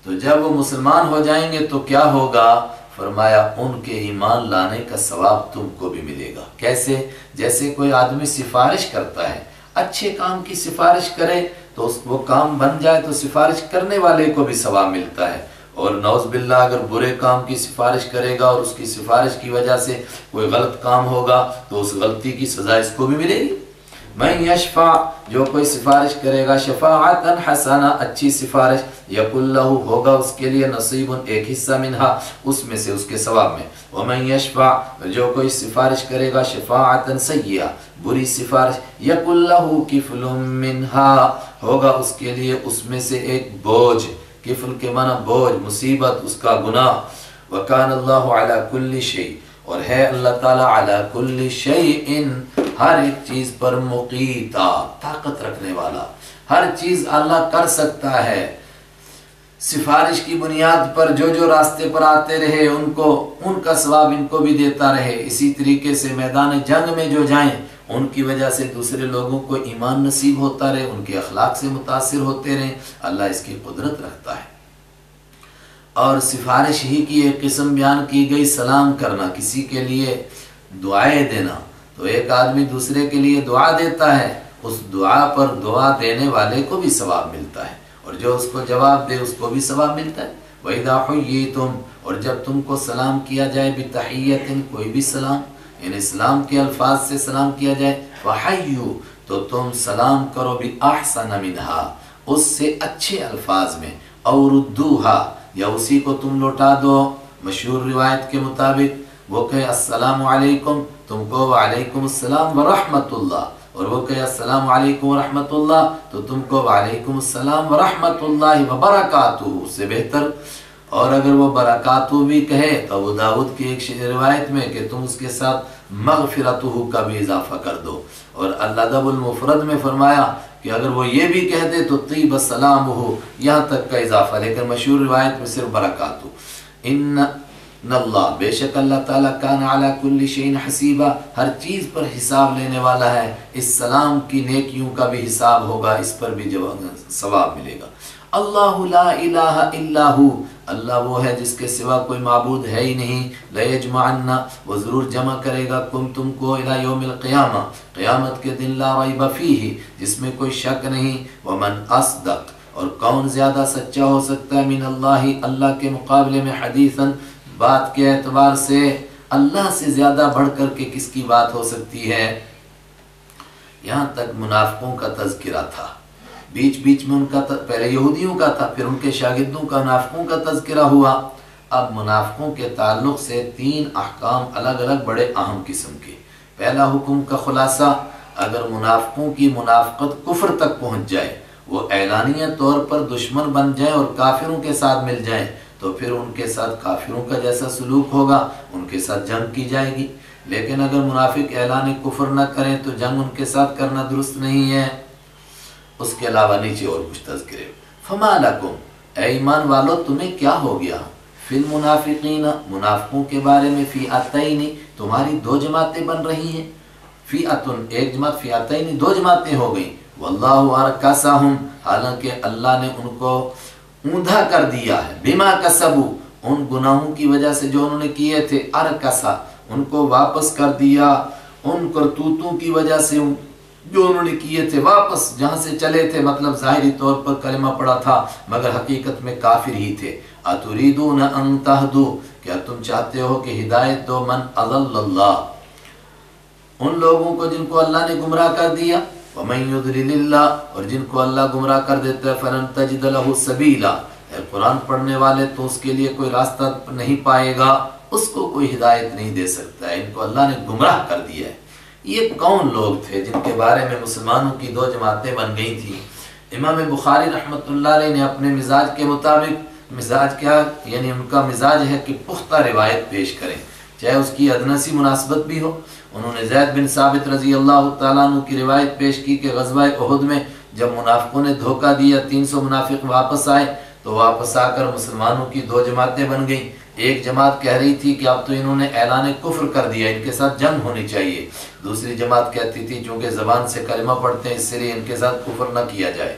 تو جب وہ مسلمان ہو جائیں گے تو کیا ہوگا؟ فرمایا ان کے ایمان لانے کا ثواب تم کو بھی ملے گا۔ کیسے؟ جیسے کوئی آدمی سفارش کرتا ہے، اچھے کام کی سفارش کرے تو وہ کام بن جائے تو سفارش کرنے والے کو بھی ثواب ملتا ہے، اور نعوذ باللہ اگر برے کام کی سفارش کرے گا اور اس کی سفارش کی وجہ سے کوئی غلط کام ہوگا تو اس غلطی کی سزا اس کو بھی ملے گی۔ من یشفع، جو کوئی سفارش کرے گا، شفاعتا حسنہ، اچھی سفارش، یکن لہ، ہوگا اس کے لیے، نصیب، ایک حصہ، منہا، اس میں سے، اس کے ثواب میں۔ ومن یشفع، جو کوئی سفارش کرے گا، شفاعتا سیئہ، بری سفارش، یکن لہ کفل منہا، ہوگا اس کے لیے اس میں سے ایک بوجھ، کفل کے معنی بوجھ، مصیبت، اس کا گناہ۔ وکان اللہ علی کل شیء، اور ہے اللہ تعالیٰ علی کل شیء، ہر ایک چیز پر مقیتا، طاقت رکھنے والا، ہر چیز اللہ کر سکتا ہے۔ سفارش کی بنیاد پر جو جو راستے پر آتے رہے ان کا ثواب ان کو بھی دیتا رہے، اسی طریقے سے میدان جنگ میں جو جائیں ان کی وجہ سے دوسرے لوگوں کو ایمان نصیب ہوتا رہے، ان کے اخلاق سے متاثر ہوتے رہے، اللہ اس کی قدرت رکھتا ہے۔ اور سفارش ہی کی ایک قسم بیان کی گئی، سلام کرنا، کسی کے لیے دعائیں دینا، تو ایک آدمی دوسرے کے لیے دعا دیتا ہے، اس دعا پر دعا دینے والے کو بھی ثواب ملتا ہے، اور جو اس کو جواب دے اس کو بھی ثواب ملتا ہے۔ وَإِذَا حُيِّيتُمْ، اور جب تم کو سلام کیا جائے، بِتَحِيَّةٍ، کوئی بھی سلام، یعنی اسلام کے الفاظ سے سلام کیا جائے، فَحَيُّوا، تو تم سلام کرو، بِأَحْسَنَ مِنْهَا، اس سے اچھے الفاظ میں، أَوْ رُدُّوهَا، یا اسی کو تم لوٹا دو۔ مشہور روایت کے مطابق وہ کہے السلام علیکم، تم کو وعلیکم السلام ورحمت اللہ، اور وہ کہے السلام علیکم ورحمۃ اللہ تو تم کو وعلیکم السلام ورحمۃ اللہ وبرکاتہ سے بہتر. اور اگر وہ برکاتہ بھی کہے تو ابو داؤد کی ایک روایت میں کہ تم اس کے ساتھ مغفرتہ کا بھی اضافہ کر دو. اور الادب المفرد میں فرمایا کہ اگر وہ یہ بھی کہہ دے تو طیب السلام ہو یہاں تک کا اضافہ، لیکن مشہور روایت میں صرف برکاتہ. ان اللہ بے شک اللہ تعالیٰ کان علی کل شیء حسیبا ہر چیز پر حساب لینے والا ہے. اس سلام کی نیکیوں کا بھی حساب ہوگا، اس پر بھی ثواب ملے گا. اللہ لا الہ الا ہو اللہ وہ ہے جس کے سوا کوئی معبود ہے ہی نہیں. لیجمعن وہ ضرور جمع کرے گا تم کو الی یوم القیامہ قیامت کے دن لا ریب فیہ جس میں کوئی شک نہیں. ومن اصدق اور کون زیادہ سچا ہو سکتا ہے من اللہ اللہ کے مقابلے میں حدیثاً بات کے اعتبار سے اللہ سے زیادہ بڑھ کر کے کس کی بات ہو سکتی ہے. یہاں تک منافقوں کا تذکرہ تھا، بیچ بیچ میں ان کا پہلے یہودیوں کا تھا، پھر ان کے شاگردوں کا منافقوں کا تذکرہ ہوا. اب منافقوں کے تعلق سے 3 احکام الگ الگ بڑے اہم قسم کے. پہلا حکم کا خلاصہ، اگر منافقوں کی منافقت کفر تک پہنچ جائے، وہ اعلانیہ طور پر دشمن بن جائیں اور کافروں کے ساتھ مل جائیں، تو پھر ان کے ساتھ کافروں کا جیسا سلوک ہوگا ان کے ساتھ جنگ کی جائے گی. لیکن اگر منافق اعلان کفر نہ کریں تو جنگ ان کے ساتھ کرنا درست نہیں ہے. اس کے علاوہ نیچے اور کچھ تذکرے. فما لکم اے ایمان والو تمہیں کیا ہو گیا، فی المنافقین منافقوں کے بارے میں، فئتین تمہاری 2 جماعتیں بن رہی ہیں. فئتن ایک جماعت، فئتین 2 جماعتیں ہو گئیں. واللہ ارکسہم حالانکہ اللہ نے ان کو اوندھا کر دیا ہے، بما کسبوا ان گناہوں کی وجہ سے جو انہوں نے کیے تھے. ارکسا ان کو واپس کر دیا ان کرتوتوں کی وجہ سے جو انہوں نے کیے تھے، واپس جہاں سے چلے تھے. مطلب ظاہری طور پر کلمہ پڑا تھا مگر حقیقت میں کافر ہی تھے. اتریدون ان تہدوا کیا تم چاہتے ہو کہ ہدایت دو من اضل اللہ ان لوگوں کو جن کو اللہ نے گمراہ کر دیا. ومن یضلل اللہ اور جن کو اللہ گمراہ کر دیتا ہے فلن تجد له سبیلا اے قرآن پڑھنے والے تو اس کے لیے کوئی راستہ نہیں پائے گا، اس کو کوئی ہدایت نہیں دے سکتا ہے. ان کو اللہ نے گمراہ کر دیا ہے. یہ کون لوگ تھے جن کے بارے میں مسلمانوں کی 2 جماعتیں بن گئی تھیں؟ امام بخاری رحمۃ اللہ علیہ نے اپنے مزاج کے مطابق، مزاج کیا یعنی ان کا مزاج ہے کہ پختہ روایت پیش کریں چاہے اس کی ادنی سی مناسبت بھی ہو. انہوں نے زید بن ثابت رضی اللہ تعالیٰ عنہ کی روایت پیش کی کہ غزوہ احد میں جب منافقوں نے دھوکہ دیا 300 منافق واپس آئے تو واپس آ کر مسلمانوں کی 2 جماعتیں بن گئیں. ایک جماعت کہہ رہی تھی کہ اب تو انہوں نے اعلان کفر کر دیا، ان کے ساتھ جنگ ہونی چاہیے. دوسری جماعت کہتی تھی چونکہ زبان سے کلمہ پڑھتے ہیں اس لیے ان کے ساتھ کفر نہ کیا جائے.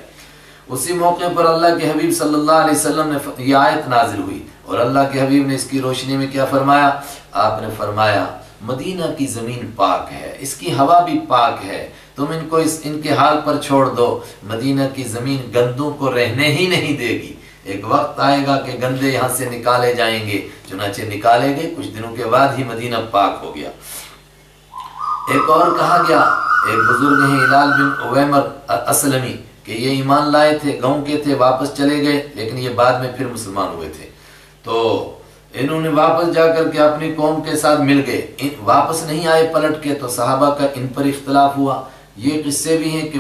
اسی موقع پر اللہ کے حبیب صلی اللہ علیہ وسلم نے یہ آیت نازل ہوئی اور اللہ کے حبیب نے اس کی روشنی میں کیا فرمایا؟ آپ نے فرمایا مدینہ کی زمین پاک ہے، اس کی ہوا بھی پاک ہے، تم ان کو ان کے حال پر چھوڑ دو. مدینہ کی زمین گندوں کو رہنے ہی نہیں دے گی. ایک وقت آئے گا کہ گندے یہاں سے نکالے جائیں گے، چنانچہ نکالے گئے. کچھ دنوں کے بعد ہی مدینہ پاک ہو گیا. ایک اور کہا گیا، ایک بزرگ ہیں ہلال بن عویمر اسلمی کہ یہ ایمان لائے تھے، گاؤں کے تھے، واپس چلے گئے لیکن یہ بعد میں پھر مسلمان ہوئے تھے. تو انہوں نے واپس جا کر کے اپنی قوم کے ساتھ مل گئے، واپس نہیں آئے پلٹ کے. تو صحابہ کا ان پر اختلاف ہوا. یہ قصے بھی ہیں کہ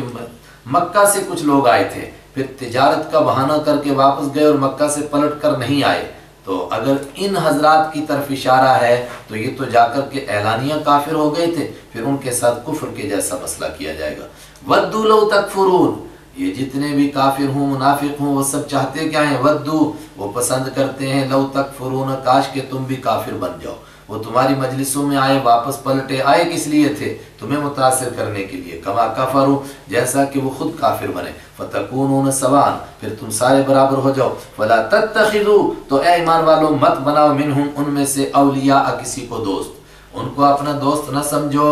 مکہ سے کچھ لوگ آئے تھے، پھر تجارت کا بہانہ کر کے واپس گئے اور مکہ سے پلٹ کر نہیں آئے. تو اگر ان حضرات کی طرف اشارہ ہے تو یہ تو جا کر کے اعلانیہ کافر ہو گئے تھے، پھر ان کے ساتھ کفر کے جیسا مسئلہ کیا جائے گا. وَدُّوا لَوْ تَكْفُرُونَ یہ جتنے بھی کافر ہوں منافق ہوں وہ سب چاہتے کیا ہیں؟ وَدُّوا وہ پسند کرتے ہیں، لَوْ تَكْفُرُونَ کاش کہ تم بھی کافر بن جاؤ. وہ تمہاری مجلسوں میں آئے، واپس پلٹے، آئے کس لیے تھے؟ تمہیں متاثر کرنے کے لیے. کما کفروا جیسا کہ وہ خود کافر بنے. فتکونون سواء پھر تم سارے برابر ہو جاؤ. فلا تتخذوا تو اے ایمان والو مت بناؤ منہم ان میں سے اولیاء کسی کو دوست، ان کو اپنا دوست نہ سمجھو.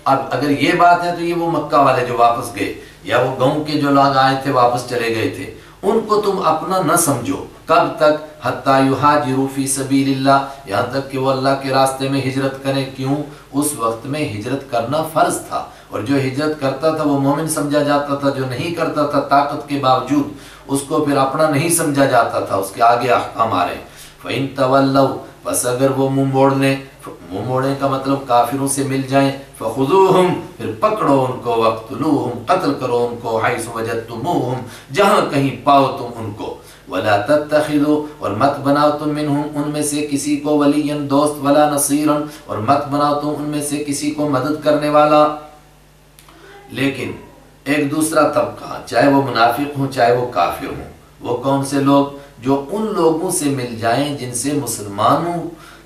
اب اگر یہ بات ہے تو یہ وہ مکہ والے جو واپس گئے یا وہ گاؤں کے جو لوگ آئے تھے واپس چلے گئے تھے ان کو تم اپنا نہ سمجھو. کب تک؟ حتی یہاجروا فی سبیل اللہ یہاں تک کہ وہ اللہ کے راستے میں ہجرت کریں. کیوں؟ اس وقت میں ہجرت کرنا فرض تھا اور جو ہجرت کرتا تھا وہ مومن سمجھا جاتا تھا، جو نہیں کرتا تھا طاقت کے باوجود اس کو پھر اپنا نہیں سمجھا جاتا تھا. اس کے آگے احکام آ رہے ہیں. فَإِن تَوَلَّوْا بس اگر وہ منہ موڑ لیں، منہ موڑیں کا مطلب کافروں سے مل جائیں، فخذوہم پھر پکڑو ان کو، وقتلوہم قتل کرو ان کو، حیث وجدتموہم جہاں کہیں پاؤ تم ان کو، ولا تتخذوا اور مت بناؤ تم منہم ان میں سے کسی کو ولیا دوست، ولا نصیرا اور مت بناؤ تم ان میں سے کسی کو مدد کرنے والا۔ لیکن ایک دوسرا طبقہ، چاہے وہ منافق ہوں چاہے وہ کافر ہوں، وہ کون سے لوگ؟ جو ان لوگوں سے مل جائیں جن سے مسلمانوں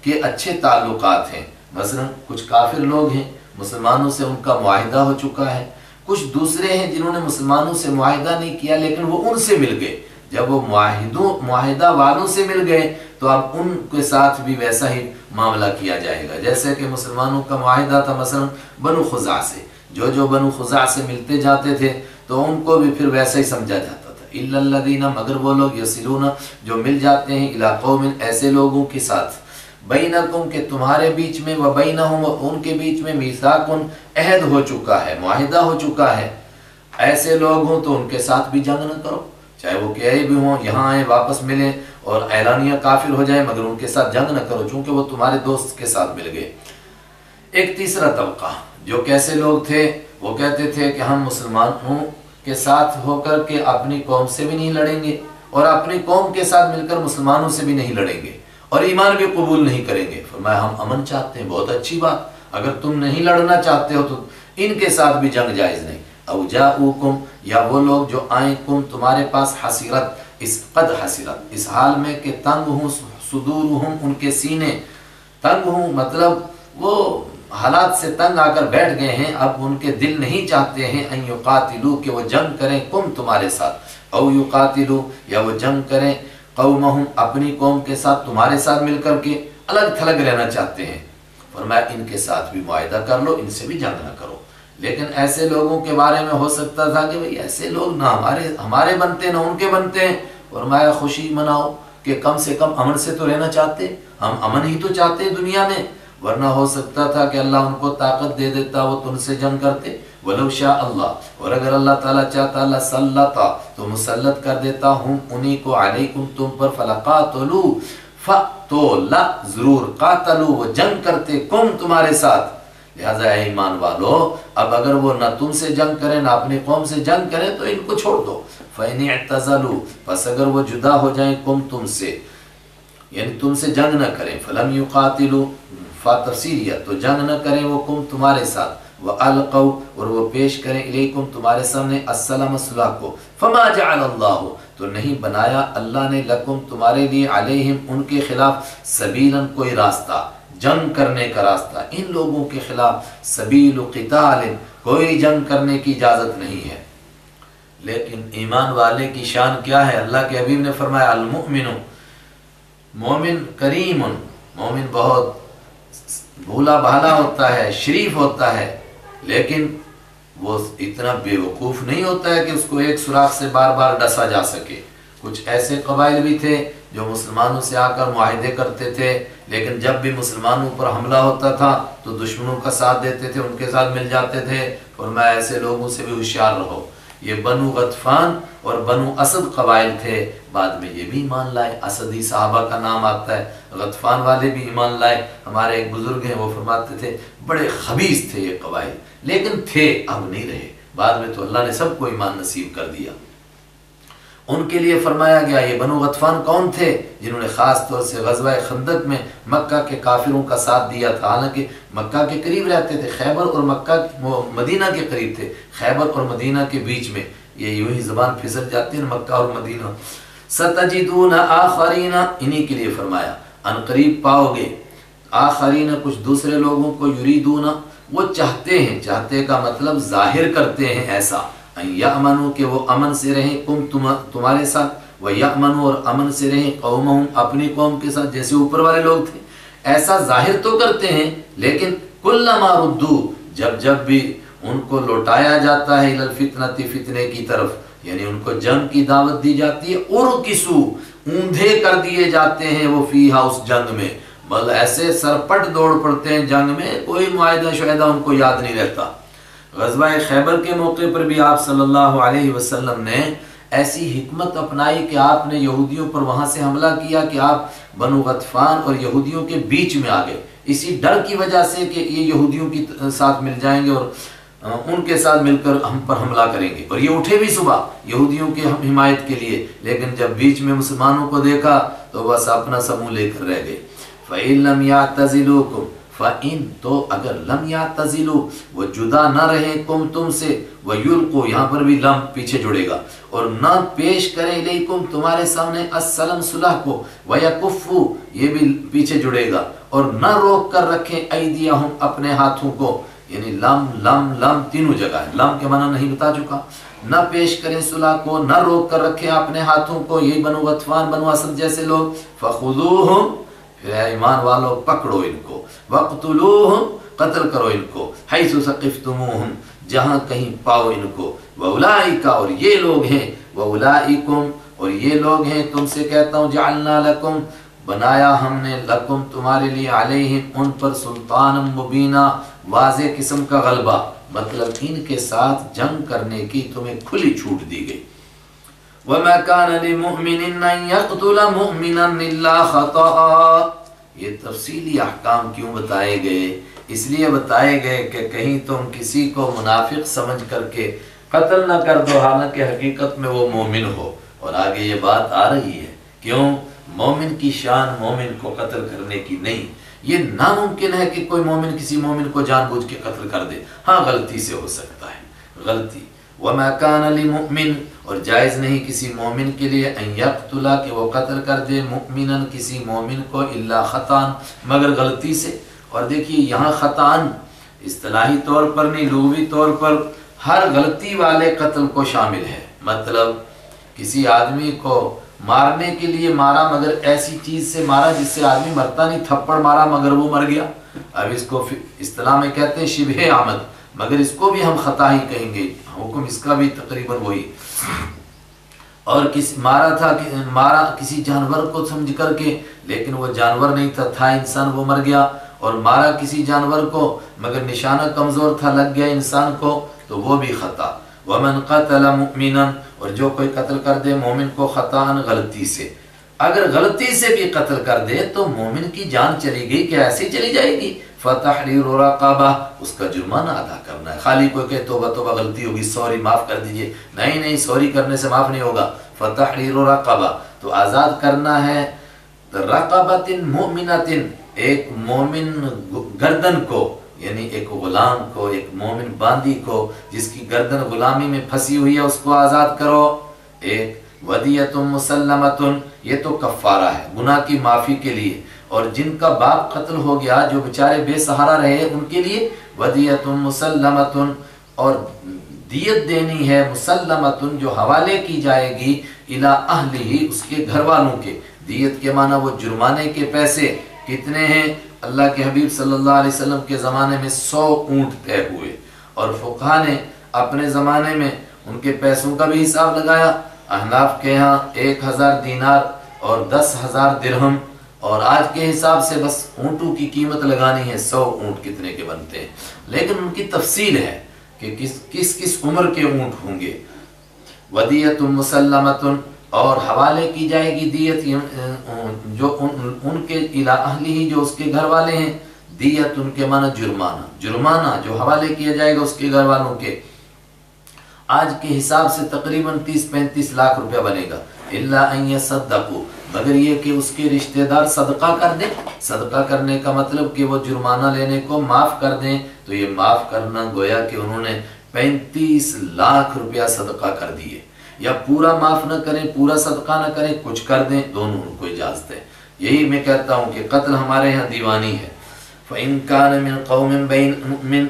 کے اچھے تعلقات ہیں۔ مثلا کچھ کافر لوگ ہیں، مسلمانوں سے ان کا معاہدہ ہو چکا ہے، کچھ دوسرے ہیں جنہوں نے مسلمانوں سے معاہدہ نہیں کیا لیکن وہ ان سے مل گئے۔ جب وہ معاہدہ والوں سے مل گئے تو اب ان کے ساتھ بھی ویسا ہی معاملہ کیا جائے گا جیسے کہ مسلمانوں کا معاہدہ تھا مثلا بنو خزاع سے، جو بنو خزاع سے ملتے جاتے تھے تو ان کو بھی پھر ویسا ہی سمجھا جاتا تھا۔ الا الذین مگر وہ لوگ یصلون جو مل جاتے ہیں الی قوم ایسے لوگوں کے ساتھ، بینکم کہ تمہارے بیچ میں، و بینہم ان کے بیچ میں، میثاق عہد ہو چکا ہے، معاہدہ ہو چکا ہے، ایسے لوگ ہوں تو ان کے ساتھ بھی جنگ نہ کرو، چاہے وہ کہ بھی ہوں، یہاں آئیں واپس ملیں اور اعلانیہ کافر ہو جائیں مگر ان کے ساتھ جنگ نہ کرو چونکہ وہ تمہارے دوست کے ساتھ مل گئے۔ ایک تیسرا طبقہ جو کیسے لوگ تھے، وہ کہتے تھے کہ ہم مسلمانوں کے ساتھ ہو کر کے اپنی قوم سے بھی نہیں لڑیں گے اور اپنی قوم کے ساتھ مل کر مسلمانوں سے بھی نہیں لڑیں گے اور ایمان بھی قبول نہیں کریں گے۔ فرمایا ہم امن چاہتے ہیں، بہت اچھی بات، اگر تم نہیں لڑنا چاہتے ہو تو ان کے ساتھ بھی جنگ جائز نہیں۔ او جاؤکم یا وہ لوگ جو آئیں کم تمہارے پاس، حسیرت قد حسیرت اس حال میں کہ تنگ ہوں، صدورہم ان کے سینے تنگ ہوں، مطلب وہ حالات سے تنگ آ کر بیٹھ گئے ہیں، اب ان کے دل نہیں چاہتے ہیں ان یقاتلو کہ وہ جنگ کریں کم تمہارے ساتھ، او یقاتلو یا وہ جنگ کریں قومہم اپنی قوم کے ساتھ تمہارے ساتھ مل کر کے الگ تھلگ رہنا چاہتے ہیں۔ فرمایا ان کے ساتھ بھی معاہدہ کر لو، ان سے بھی جنگ نہ کرو۔ لیکن ایسے لوگوں کے بارے میں ہو سکتا تھا کہ بھئی ایسے لوگ نہ ہمارے بنتے نہ ان کے بنتے ہیں۔ فرمایا خوشی مناؤ کہ کم سے کم امن سے تو رہنا چاہتے، ہم امن ہی تو چاہتے ہیں دنیا میں، ورنہ ہو سکتا تھا کہ اللہ ان کو طاقت دے دیتا وہ تم سے جنگ کرتے۔ وَلَوْ شَاءَ اللَّهُ اور اگر اللہ تعالیٰ چاہتا لَسَلَّطَ تو مسلط کر دیتا ہوں انہی کو علیکم تم پر، فَلَقَاتُلُوا تو ضرور قاتلوا وہ جنگ کرتے کم تمہارے ساتھ۔ لہٰذا اے ایمان والو اب اگر وہ نہ تم سے جنگ کریں نہ اپنی قوم سے جنگ کریں تو ان کو چھوڑ دو۔ فَإِنِ اعْتَزَلُوا پس اگر وہ جدا ہو جائیں کم تم سے، یعنی تم سے جنگ نہ کریں، فَلَمْ يُقَاتِلُوا فَتَفْسِیرِیَہ تو جنگ نہ کریں وہ کم تمہارے ساتھ، وَأَلْقَوْا اور وہ پیش کریں الیکم تمہارے سامنے السلام صلح کو، فَمَا جَعَلَ اللَّهُ تو نہیں بنایا اللہ نے لکم تمہارے لیے علیہم ان کے خلاف سبیلاً کوئی راستہ، جنگ کرنے کا راستہ، ان لوگوں کے خلاف سبیل قتال کوئی جنگ کرنے کی اجازت نہیں ہے۔ لیکن ایمان والے کی شان کیا ہے؟ اللہ کے حبیب نے فرمایا المؤمن مومن کریم، مومن بہت بھولا بھالا ہوتا ہے، شریف ہوتا ہے، لیکن وہ اتنا بے وقوف نہیں ہوتا ہے کہ اس کو ایک سوراخ سے بار بار ڈسا جا سکے۔ کچھ ایسے قبائل بھی تھے جو مسلمانوں سے آ کر معاہدے کرتے تھے لیکن جب بھی مسلمانوں پر حملہ ہوتا تھا تو دشمنوں کا ساتھ دیتے تھے، ان کے ساتھ مل جاتے تھے۔ اور میں ایسے لوگوں سے بھی ہوشیار رہو۔ یہ بنو غطفان اور بنو اسد قبائل تھے، بعد میں یہ بھی ایمان لائے، اسدی صحابہ کا نام آتا ہے، غطفان والے بھی ایمان لائے۔ ہمارے ایک بزرگ ہیں وہ فرماتے تھے بڑے خبیث تھے یہ قبائل، لیکن تھے، اب نہیں رہے، بعد میں تو اللہ نے سب کو ایمان نصیب کر دیا۔ ان کے لیے فرمایا گیا یہ بنو غطفان کون تھے؟ جنہوں نے خاص طور سے غزوہ خندق میں مکہ کے کافروں کا ساتھ دیا تھا، حالانکہ مکہ کے قریب رہتے تھے، خیبر اور مکہ مدینہ کے قریب تھے، خیبر اور مدینہ کے بیچ میں، یہ یوں ہی زبان پھسل جاتی ہے مکہ اور مدینہ۔ ستجدون آخرین انہی کے لیے فرمایا ان قریب پاؤ گے، آخرین کچھ دوسرے لوگوں کو، یریدون وہ چاہتے ہیں، چاہتے کا مطلب ظاہر کرتے ہیں ایسا، یأمنوا کہ وہ امن سے رہیں کم تمہارے ساتھ، ویأمنوا اور امن سے رہیں قومہم اپنی قوم کے ساتھ، جیسے اوپر والے لوگ تھے، ایسا ظاہر تو کرتے ہیں لیکن کلما ردوا جب بھی ان کو لوٹایا جاتا ہے الی الفتنۃ فتنے کی طرف، یعنی ان کو جنگ کی دعوت دی جاتی ہے، ارکسوا اوندھے کر دیے جاتے ہیں وہ فیہا اس جنگ میں، بل ایسے سرپٹ دوڑ پڑتے ہیں جنگ میں، کوئی معاہدہ شعیدہ ان کو یاد نہیں رہتا۔ غزوہ خیبر کے موقع پر بھی آپ صلی اللہ علیہ وسلم نے ایسی حکمت اپنائی کہ آپ نے یہودیوں پر وہاں سے حملہ کیا کہ آپ بنو غطفان اور یہودیوں کے بیچ میں آ گئے، اسی ڈر کی وجہ سے کہ یہ یہودیوں کے ساتھ مل جائیں گے اور ان کے ساتھ مل کر ہم پر حملہ کریں گے، اور یہ اٹھے بھی صبح یہودیوں کے حمایت کے لیے، لیکن جب بیچ میں مسلمانوں کو دیکھا تو بس اپنا سموں لے کر رہ گئے۔ فَإِن لَمْ يَعْتَزِلُوكُمْ، فَإِن تو اگر لم يَعْتَزِلُوا وہ جدا نہ رہیں کم تم سے، وَيُلْقُوا یہاں پر بھی لم پیچھے جڑے گا، اور نہ پیش کریں الیکم تمہارے سامنے السلم صلح کو، وَيَكُفُّوا یہ بھی پیچھے جڑے گا، اور نہ روک کر رکھیں ایدیہم اپنے ہاتھوں کو، یعنی لم لم لم تینوں جگہ ہے، لم کے معنی نہیں بتا چکا، نہ پیش کریں صلح کو، نہ روک کر رکھیں اپنے ہاتھوں کو، یہی بنو غطفان بنو اسد جیسے لوگ، فخذوہم پھر ایمان والو پکڑو ان کو، وقتلوہم قتل کرو ان کو، حیث ثقفتموہم جہاں کہیں پاؤ ان کو، واولئک اور یہ لوگ ہیں، واولئکم اور یہ لوگ ہیں، تم سے کہتا ہوں جعلنا لکم بنایا ہم نے لکم تمہارے لیے علیہم ان پر سلطان مبینہ واضح قسم کا غلبہ، مطلب ان کے ساتھ جنگ کرنے کی تمہیں کھلی چھوٹ دی گئی۔ وَمَا كَانَ لِمُؤْمِنٍ أَن يَقْتُلَ مُؤْمِنًا إِلَّا خَطَأً، یہ تفصیلی احکام کیوں بتائے گئے؟ اس لیے بتائے گئے کہ کہیں تم کسی کو منافق سمجھ کر کے قتل نہ کر دو حالانکہ حقیقت میں وہ مومن ہو، اور آگے یہ بات آ رہی ہے، کیوں؟ مومن کی شان مومن کو قتل کرنے کی نہیں، یہ ناممکن ہے کہ کوئی مومن کسی مومن کو جان بوجھ کے قتل کر دے، ہاں غلطی سے ہو سکتا ہے، غلطی۔ وَمَا كَانَ لِمُؤْمِنٍ اور جائز نہیں کسی مومن کے لیے ان یقتل کہ وہ قتل کر دے مؤمنا کسی مومن کو الا خطأ مگر غلطی سے۔ اور دیکھیے یہاں خطأ اصطلاحی طور پر نہیں، لغوی طور پر ہر غلطی والے قتل کو شامل ہے، مطلب کسی آدمی کو مارنے کے لیے مارا مگر ایسی چیز سے مارا جس سے آدمی مرتا نہیں، تھپڑ مارا مگر وہ مر گیا، اب اس کو اصطلاح میں کہتے ہیں شبہ عمد، مگر اس کو بھی ہم خطا ہی کہیں گے، حکم اس کا بھی تقریباً وہی۔ اور مارا کسی جانور کو سمجھ کر کے، لیکن وہ جانور نہیں تھا انسان، وہ مر گیا، اور مارا کسی جانور کو مگر نشانہ کمزور تھا لگ گیا انسان کو، تو وہ بھی خطا۔ وَمَنْ قَتَلَ مُؤْمِنًا اور جو کوئی قتل کر دے مومن کو خطأ غلطی سے، اگر غلطی سے بھی قتل کر دے تو مومن کی جان چلی گئی کہ ایسی چلی جائے گی، فَتَحْرِيرُ رَقَبَةٍ اس کا جرمانہ ادا کرنا ہے۔ خالی کوئی کہ توبہ توبہ غلطی ہوگی سوری معاف کر دیجئے، نہیں سوری کرنے سے معاف نہیں ہوگا، فَتَحْرِيرُ رَقَبَةٍ تو آزاد کرنا ہے، رَقَبَةٍ مُؤْمِنَةٍ ایک مومن گردن کو، یعنی ایک غلام کو، ایک مومن باندی کو جس کی گردن غلامی میں پھنسی ہوئی ہے اس کو آزاد کرو۔ ایک وَدِيَةٌ مُسَلَّمَةٌ یہ تو کفارہ ہے گناہ کی معافی کے لیے، اور جن کا باپ قتل ہو گیا جو بیچارے بے سہارا رہے ان کے لیے وَدِيَةٌ مُسَلَّمَةٌ اور دیت دینی ہے، مسلمۃ جو حوالے کی جائے گی الی اہلہ اس کے گھر والوں کے۔ دیت کے معنی وہ جرمانے کے پیسے کتنے ہیں؟ اللہ کے حبیب صلی اللہ علیہ وسلم کے زمانے میں 100 اونٹ طے ہوئے، اور فقہا نے اپنے زمانے میں ان کے پیسوں کا بھی حساب لگایا، احناف کے ہاں 1000 دینار اور 10,000 درہم، اور آج کے حساب سے بس اونٹوں کی قیمت لگانی ہے 100 اونٹ کتنے کے بنتے ہیں، لیکن ان کی تفصیل ہے کہ کس عمر کے اونٹ ہوں گے۔ ودیۃ مسلمۃ اور حوالے کی جائے گی دیت جو ان کے الی اہلہ جو اس کے گھر والے ہیں، دیت ان کے معنی جرمانہ جو حوالے کیا جائے گا اس کے گھر والوں کے، آج کے حساب سے تقریباً 30-35 لاکھ روپیہ بنے گا، الا ان یصدقوا مگر یہ کہ اس کے رشتہ دار صدقہ کر دیں۔ صدقہ کرنے کا مطلب کہ وہ جرمانہ لینے کو معاف کر دیں، تو یہ معاف کرنا گویا کہ انہوں نے 35 لاکھ روپیہ صدقہ کر دیے، یا پورا معاف نہ کریں پورا صدقہ نہ کریں کچھ کر دیں، دونوں ان کو اجازت ہے۔ یہی میں کہتا ہوں کہ قتل ہمارے یہاں دیوانی ہے۔ فَإِن كَانَ مِن قَوْمٍ بَيْنَ مُؤْمِنٍ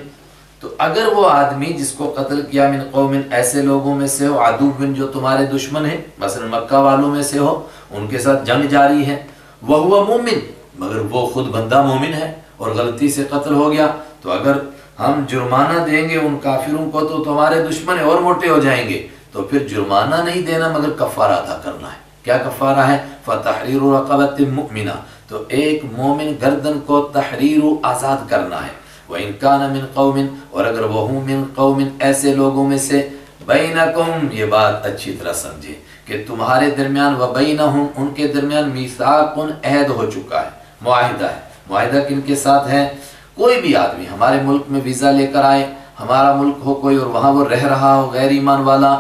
تو اگر وہ آدمی جس کو قتل کیا من قوم ایسے لوگوں میں سے ہو، عدو جو تمہارے دشمن ہیں، مثلا مکہ والوں میں سے ہو، ان کے ساتھ جنگ جاری ہے، وَهُوَ مُؤْمِن مگر وہ خود بندہ مومن ہے اور غلطی سے قتل ہو گیا، تو اگر ہم جرمانہ دیں گے ان کافروں کو تو تمہارے دشمن اور موٹے ہو جائیں گے، تو پھر جرمانہ نہیں دینا مگر کفارہ ادا کرنا ہے۔ کیا کفارہ ہے؟ فَتَحْرِيرُ رَقَبَةٍ مُؤْمِنَةٍ تو ایک مومن گردن کو تحریر آزاد کرنا ہے۔ وَإِن كَانَ مِن قَوْمٍ اور اگر وہ ہوں من قوم ایسے لوگوں میں سے بینکم، یہ بات اچھی طرح سمجھے کہ تمہارے درمیان و بینہم، ان کے درمیان میثاق، عہد ہو چکا ہے، معاہدہ ہے۔ معاہدہ کن کے ساتھ ہے؟ کوئی بھی آدمی ہمارے ملک میں ویزا لے کر آئے، ہمارا ملک ہو کوئی اور وہاں وہ رہ رہا ہو غیر ایمان والا،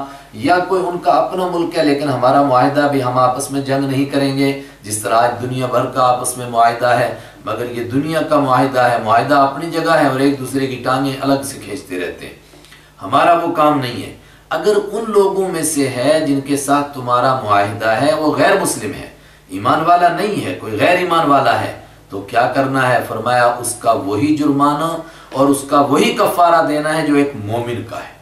یا کوئی ان کا اپنا ملک ہے لیکن ہمارا معاہدہ بھی ہم آپس میں جنگ نہیں کریں گے، جس طرح آج دنیا بھر کا آپس میں معاہدہ ہے، مگر یہ دنیا کا معاہدہ ہے، معاہدہ اپنی جگہ ہے اور ایک دوسرے کی ٹانگیں الگ سے کھینچتے رہتے ہیں، ہمارا وہ کام نہیں ہے۔ اگر ان لوگوں میں سے ہے جن کے ساتھ تمہارا معاہدہ ہے وہ غیر مسلم ہے، ایمان والا نہیں ہے، کوئی غیر ایمان والا ہے، تو کیا کرنا ہے؟ فرمایا اس کا وہی جرمانہ اور اس کا وہی کفارہ دینا ہے جو ایک مومن کا ہے۔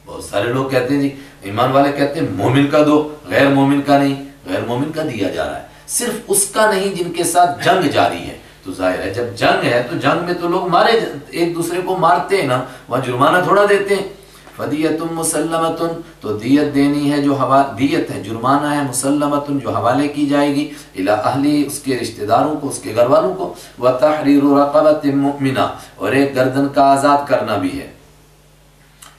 بہت سارے لوگ کہتے ہیں جی ایمان والے کہتے ہیں مومن کا دو، غیر مومن کا نہیں، غیر مومن کا دیا جا رہا ہے، صرف اس کا نہیں جن کے ساتھ جنگ جاری ہے۔ تو ظاہر ہے جب جنگ ہے تو جنگ میں تو لوگ مارے، ایک دوسرے کو مارتے ہیں نا، وہاں جرمانہ تھوڑا دیتے ہیں۔ فدیۃ مسلمۃ، تو دیت دینی ہے، جو دیت ہے، جرمانہ ہے، مسلمۃ جو حوالے کی جائے گی، الی اہلی، اس کے رشتہ داروں کو، اس کے گھر والوں کو، وتحریر رقبۃ مؤمنہ، اور ایک گردن کا آزاد کرنا بھی ہے۔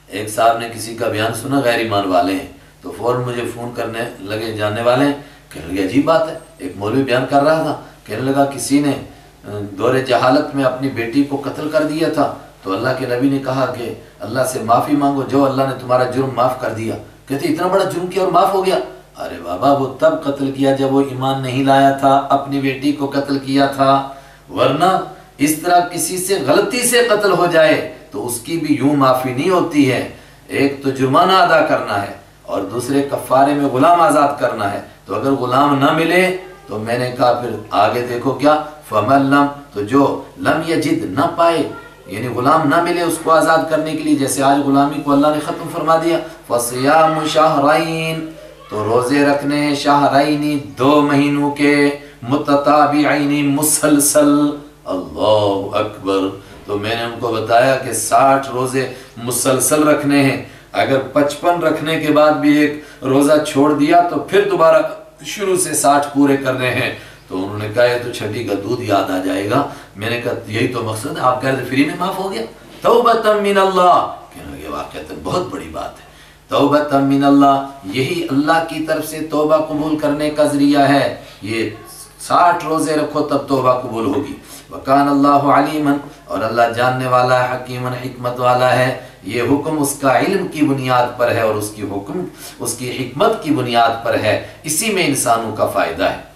ایک صاحب نے کسی کا بیان سنا، غیر ایمان والے ہیں، تو فوراً مجھے فون کرنے لگے، جاننے والے ہیں، کہنے لگے عجیب بات ہے، ایک مولوی بیان کر رہا تھا، کہنے لگا کسی نے دور جہالت میں اپنی بیٹی کو قتل کر دیا تھا، تو اللہ کے نبی نے کہا کہ اللہ سے معافی مانگو، جو اللہ نے تمہارا جرم معاف کر دیا۔ کہتے اتنا بڑا جرم کیا اور معاف ہو گیا؟ ارے بابا وہ تب قتل کیا جب وہ ایمان نہیں لایا تھا، اپنی بیٹی کو قتل کیا تھا، ورنہ اس طرح کسی سے غلطی سے قتل ہو جائے تو اس کی بھی یوں معافی نہیں ہوتی ہے۔ ایک تو جرمانہ ادا کرنا ہے اور دوسرے کفارے میں غلام آزاد کرنا ہے، تو اگر غلام نہ ملے تو میں نے کہا پھر آگے دیکھو کیا، فمن لم، تو جو لم یجد، نہ پائے، یعنی غلام نہ ملے اس کو آزاد کرنے کے لیے، جیسے آج غلامی کو اللہ نے ختم فرما دیا، فصیام شہرین، تو روزے رکھنے ہیں، شہرین، 2 مہینوں کے، متتابعین، مسلسل، اللہ اکبر۔ تو میں نے ان کو بتایا کہ 60 روزے مسلسل رکھنے ہیں، اگر 55 رکھنے کے بعد بھی ایک روزہ چھوڑ دیا تو پھر دوبارہ شروع سے 60 پورے کرنے ہیں۔ تو انہوں نے کہا یہ تو چھٹی کا دودھ یاد آ جائے گا۔ میں نے کہا یہی تو مقصد ہے، آپ کہہ رہے فری میں معاف ہو گیا، توبۃ من اللہ، کہنے لگے واقعہ بہت بڑی بات ہے، توبۃ من اللہ، یہی اللہ کی طرف سے توبہ قبول کرنے کا ذریعہ ہے، یہ 60 روزے رکھو تب توبہ قبول ہوگی۔ وکان اللہ علیما، اور اللہ جاننے والا ہے، حکیما، حکمت والا ہے۔ یہ حکم اس کا علم کی بنیاد پر ہے اور اس کی حکم اس کی حکمت کی بنیاد پر ہے، اسی میں انسانوں کا فائدہ ہے۔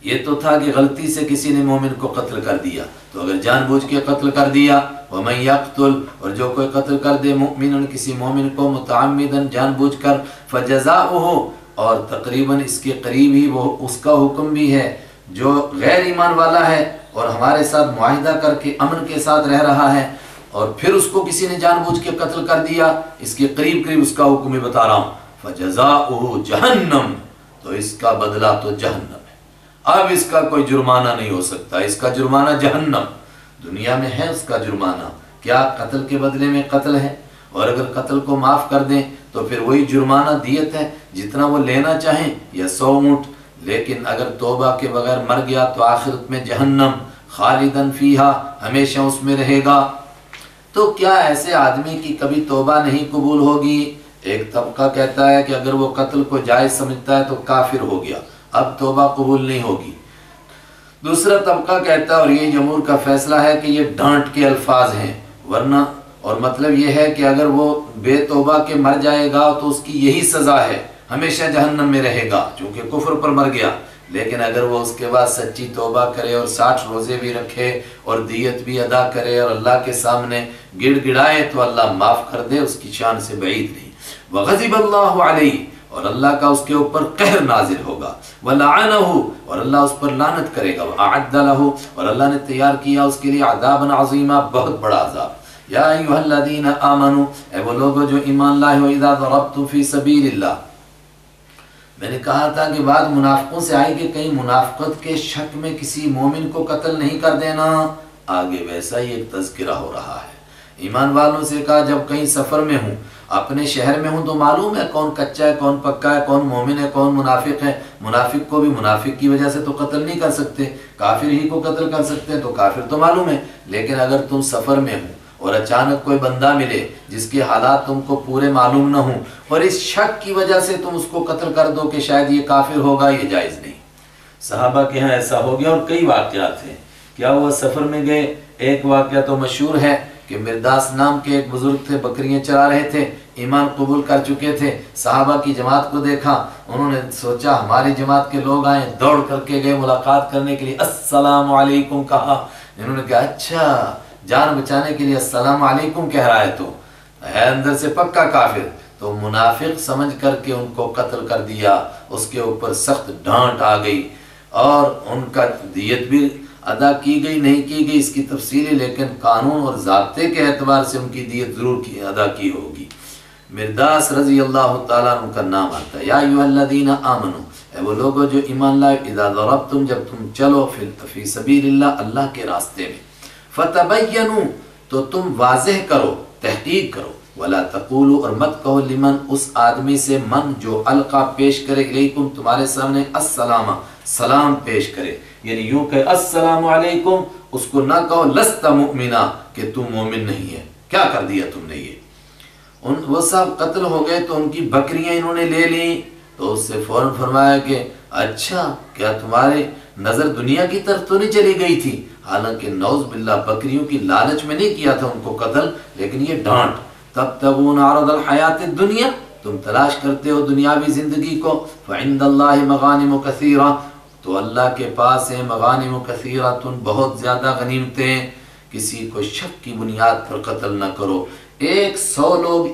یہ تو تھا کہ غلطی سے کسی نے مومن کو قتل کر دیا، تو اگر جان بوجھ کے قتل کر دیا، وَمَن يَقْتُلْ، اور جو کوئی قتل کر دے، مؤمن، کسی مومن کو، متعمداً، جان بوجھ کر، فَجَزَاؤُهُ، اور تقریباً اس کے قریب ہی وہ اس کا حکم بھی ہے، جو غیر ایمان والا ہے اور ہمارے ساتھ معاہدہ کر کے امن کے ساتھ رہ رہا ہے، اور پھر اس کو کسی نے جان بوجھ کے قتل کر دیا، اس کے قریب قریب اس کا حکم ہی بتا رہا ہوں، فَجَزَاؤُهُ جَهَنَّمْ، تو اس کا بدلہ تو جہنم ہے۔ اب اس کا کوئی جرمانہ نہیں ہو سکتا، اس کا جرمانہ جہنم، دنیا میں ہے اس کا جرمانہ، کیا قتل کے بدلے میں قتل ہے، اور اگر قتل کو معاف کر دیں تو پھر وہی جرمانہ دیت ہے، جتنا وہ لینا چاہیں، یا 100 اونٹ، لیکن اگر توبہ کے بغیر مر گیا تو آخرت میں جہنم، خالدن فیہا، ہمیشہ اس میں رہے گا۔ تو کیا ایسے آدمی کی کبھی توبہ نہیں قبول ہوگی؟ ایک طبقہ کہتا ہے کہ اگر وہ قتل کو جائز سمجھتا ہے تو کافر ہو گیا، اب توبہ قبول نہیں ہوگی۔ دوسرا طبقہ کہتا ہے، اور یہ جمہور کا فیصلہ ہے، کہ یہ ڈانٹ کے الفاظ ہیں، ورنہ، اور مطلب یہ ہے کہ اگر وہ بے توبہ کے مر جائے گا تو اس کی یہی سزا ہے، ہمیشہ جہنم میں رہے گا، چونکہ کفر پر مر گیا۔ لیکن اگر وہ اس کے بعد سچی توبہ کرے اور 60 روزے بھی رکھے اور دیت بھی ادا کرے اور اللہ کے سامنے گڑ گڑائے تو اللہ معاف کر دے، اس کی شان سے بعید نہیں۔ وغضب اللہ علیہ، اور اللہ کا اس کے اوپر قہر نازل ہوگا، وَلَعَنَهُ، اور اللہ اس پر لعنت کرے گا، وَأَعَدَّ لَهُ، اور اللہ نے تیار کیا اس کے لیے عذابًا عظیما، بہت بڑا عذاب۔ یا ایھا الذین آمنوا، اے وہ لوگو جو ایمان لائے ہو، اذا ضربتم فی سبیل اللہ، میں نے کہا تھا کہ بعد منافقوں سے آئے کہ کہیں منافقت کے شک میں کسی مومن کو قتل نہیں کر دینا، آگے ویسا ہی ایک تذکرہ ہو رہا ہے۔ ایمان والوں سے کہا جب کہیں سفر میں ہوں، اپنے شہر میں ہوں تو معلوم ہے کون کچا ہے، کون پکا ہے، کون مومن ہے، کون منافق ہے۔ منافق کو بھی منافق کی وجہ سے تو قتل نہیں کر سکتے، کافر ہی کو قتل کر سکتے ہیں، تو کافر تو معلوم ہے۔ لیکن اگر تم سفر میں ہو اور اچانک کوئی بندہ ملے جس کے حالات تم کو پورے معلوم نہ ہوں اور اس شک کی وجہ سے تم اس کو قتل کر دو کہ شاید یہ کافر ہوگا، یہ جائز نہیں۔ صحابہ کے ہاں ایسا ہو گیا اور کئی واقعات ہیں۔ کیا ہوا، سفر میں گئے، ایک واقعہ تو مشہور ہے کہ مرداس نام کے ایک بزرگ تھے، بکریاں چرا رہے تھے، ایمان قبول کر چکے تھے، صحابہ کی جماعت کو دیکھا، انہوں نے سوچا ہماری جماعت کے لوگ آئیں، دوڑ کر کے گئے ملاقات کرنے کے لیے، السلام علیکم کہا۔ انہوں نے کہا اچھا جان بچانے کے لیے السلام علیکم کہہ رہا ہے تو ہے اندر سے پکا کافر، تو منافق سمجھ کر کے ان کو قتل کر دیا۔ اس کے اوپر سخت ڈانٹ آ گئی اور ان کا دیت بھی ادا کی گئی نہیں کی گئی اس کی تفصیلی، لیکن قانون اور ضابطے کے اعتبار سے ان کی دیت ضرور ادا کی ہوگی۔ مرداس رضی اللہ تعالیٰ عنہ کا نام آتا ہے۔ یا ایھا الذین آمنوا، اے وہ لوگو جو ایمان لائے، اذا ضربتم، جب تم چلو فی سبیل اللہ، اللہ کے راستے میں، فتبینوا، تو تم واضح کرو، تحقیق کرو، ولا تقولوا، اور مت کہو، لمن، اس آدمی سے، من جو القا پیش کرے، الیکم، تمہارے سامنے، السلام، سلام پیش کرے، یعنی یوں کہ السلام علیکم، اس کو نہ کہو لست مؤمنا، کہ تم مومن نہیں ہے، کیا کر دیا تم نے یہ۔ وہ صاحب قتل ہو گئے تو ان کی بکریاں انہوں نے لے لیں، تو اس سے فوراً فرمایا کہ اچھا کیا تمہارے نظر دنیا کی طرف تو نہیں چلی گئی تھی؟ حالانکہ نعوذ باللہ بکریوں کی لالچ میں نہیں کیا تھا ان کو قتل، لیکن یہ ڈانٹ، تبتغون عرض الحیات الدنیا، تم تلاش کرتے ہو دنیاوی زندگی کو، فعند اللہ مغانم کثیرہ، تو اللہ کے پاس ہے مغانم کثیرۃ، بہت زیادہ غنیمتیں، کسی کو شک کی بنیاد پر قتل نہ کرو۔ 100 لوگ،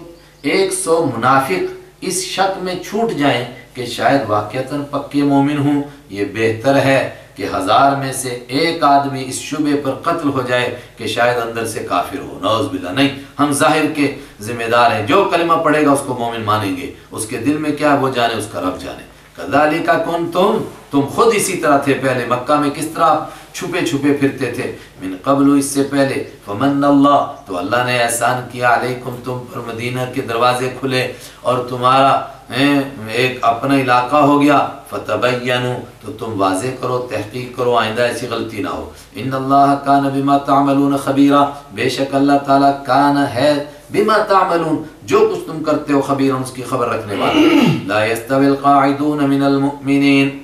100 منافق اس شک میں چھوٹ جائیں کہ شاید واقعتاً پکے مومن ہوں، یہ بہتر ہے کہ 1000 میں سے ایک آدمی اس شبے پر قتل ہو جائے کہ شاید اندر سے کافر ہو، نعوذ باللہ۔ نہیں، ہم ظاہر کے ذمہ دار ہیں، جو کلمہ پڑھے گا اس کو مومن مانیں گے، اس کے دل میں کیا ہے وہ جانے، اس کا رب جانے۔ کذالک کنتم، تم خود اسی طرح تھے پہلے، مکہ میں کس طرح چھپے چھپے پھرتے تھے، من قبل، اس سے پہلے، فمن اللہ، تو اللہ نے احسان کیا، علیکم، تم پر مدینہ کے دروازے کھلے اور تمہارا ایک اپنا علاقہ ہو گیا، فتبینوا، تو تم واضح کرو، تحقیق کرو، آئندہ ایسی غلطی نہ ہو۔ ان اللہ کان بما تعملون خبیرا، بے شک اللہ تعالیٰ کان ہے، بما تعملون، جو کچھ تم کرتے ہو، خبیرا، اس کی خبر رکھنے والا۔ لا یستوی القاعدون من المؤمنین،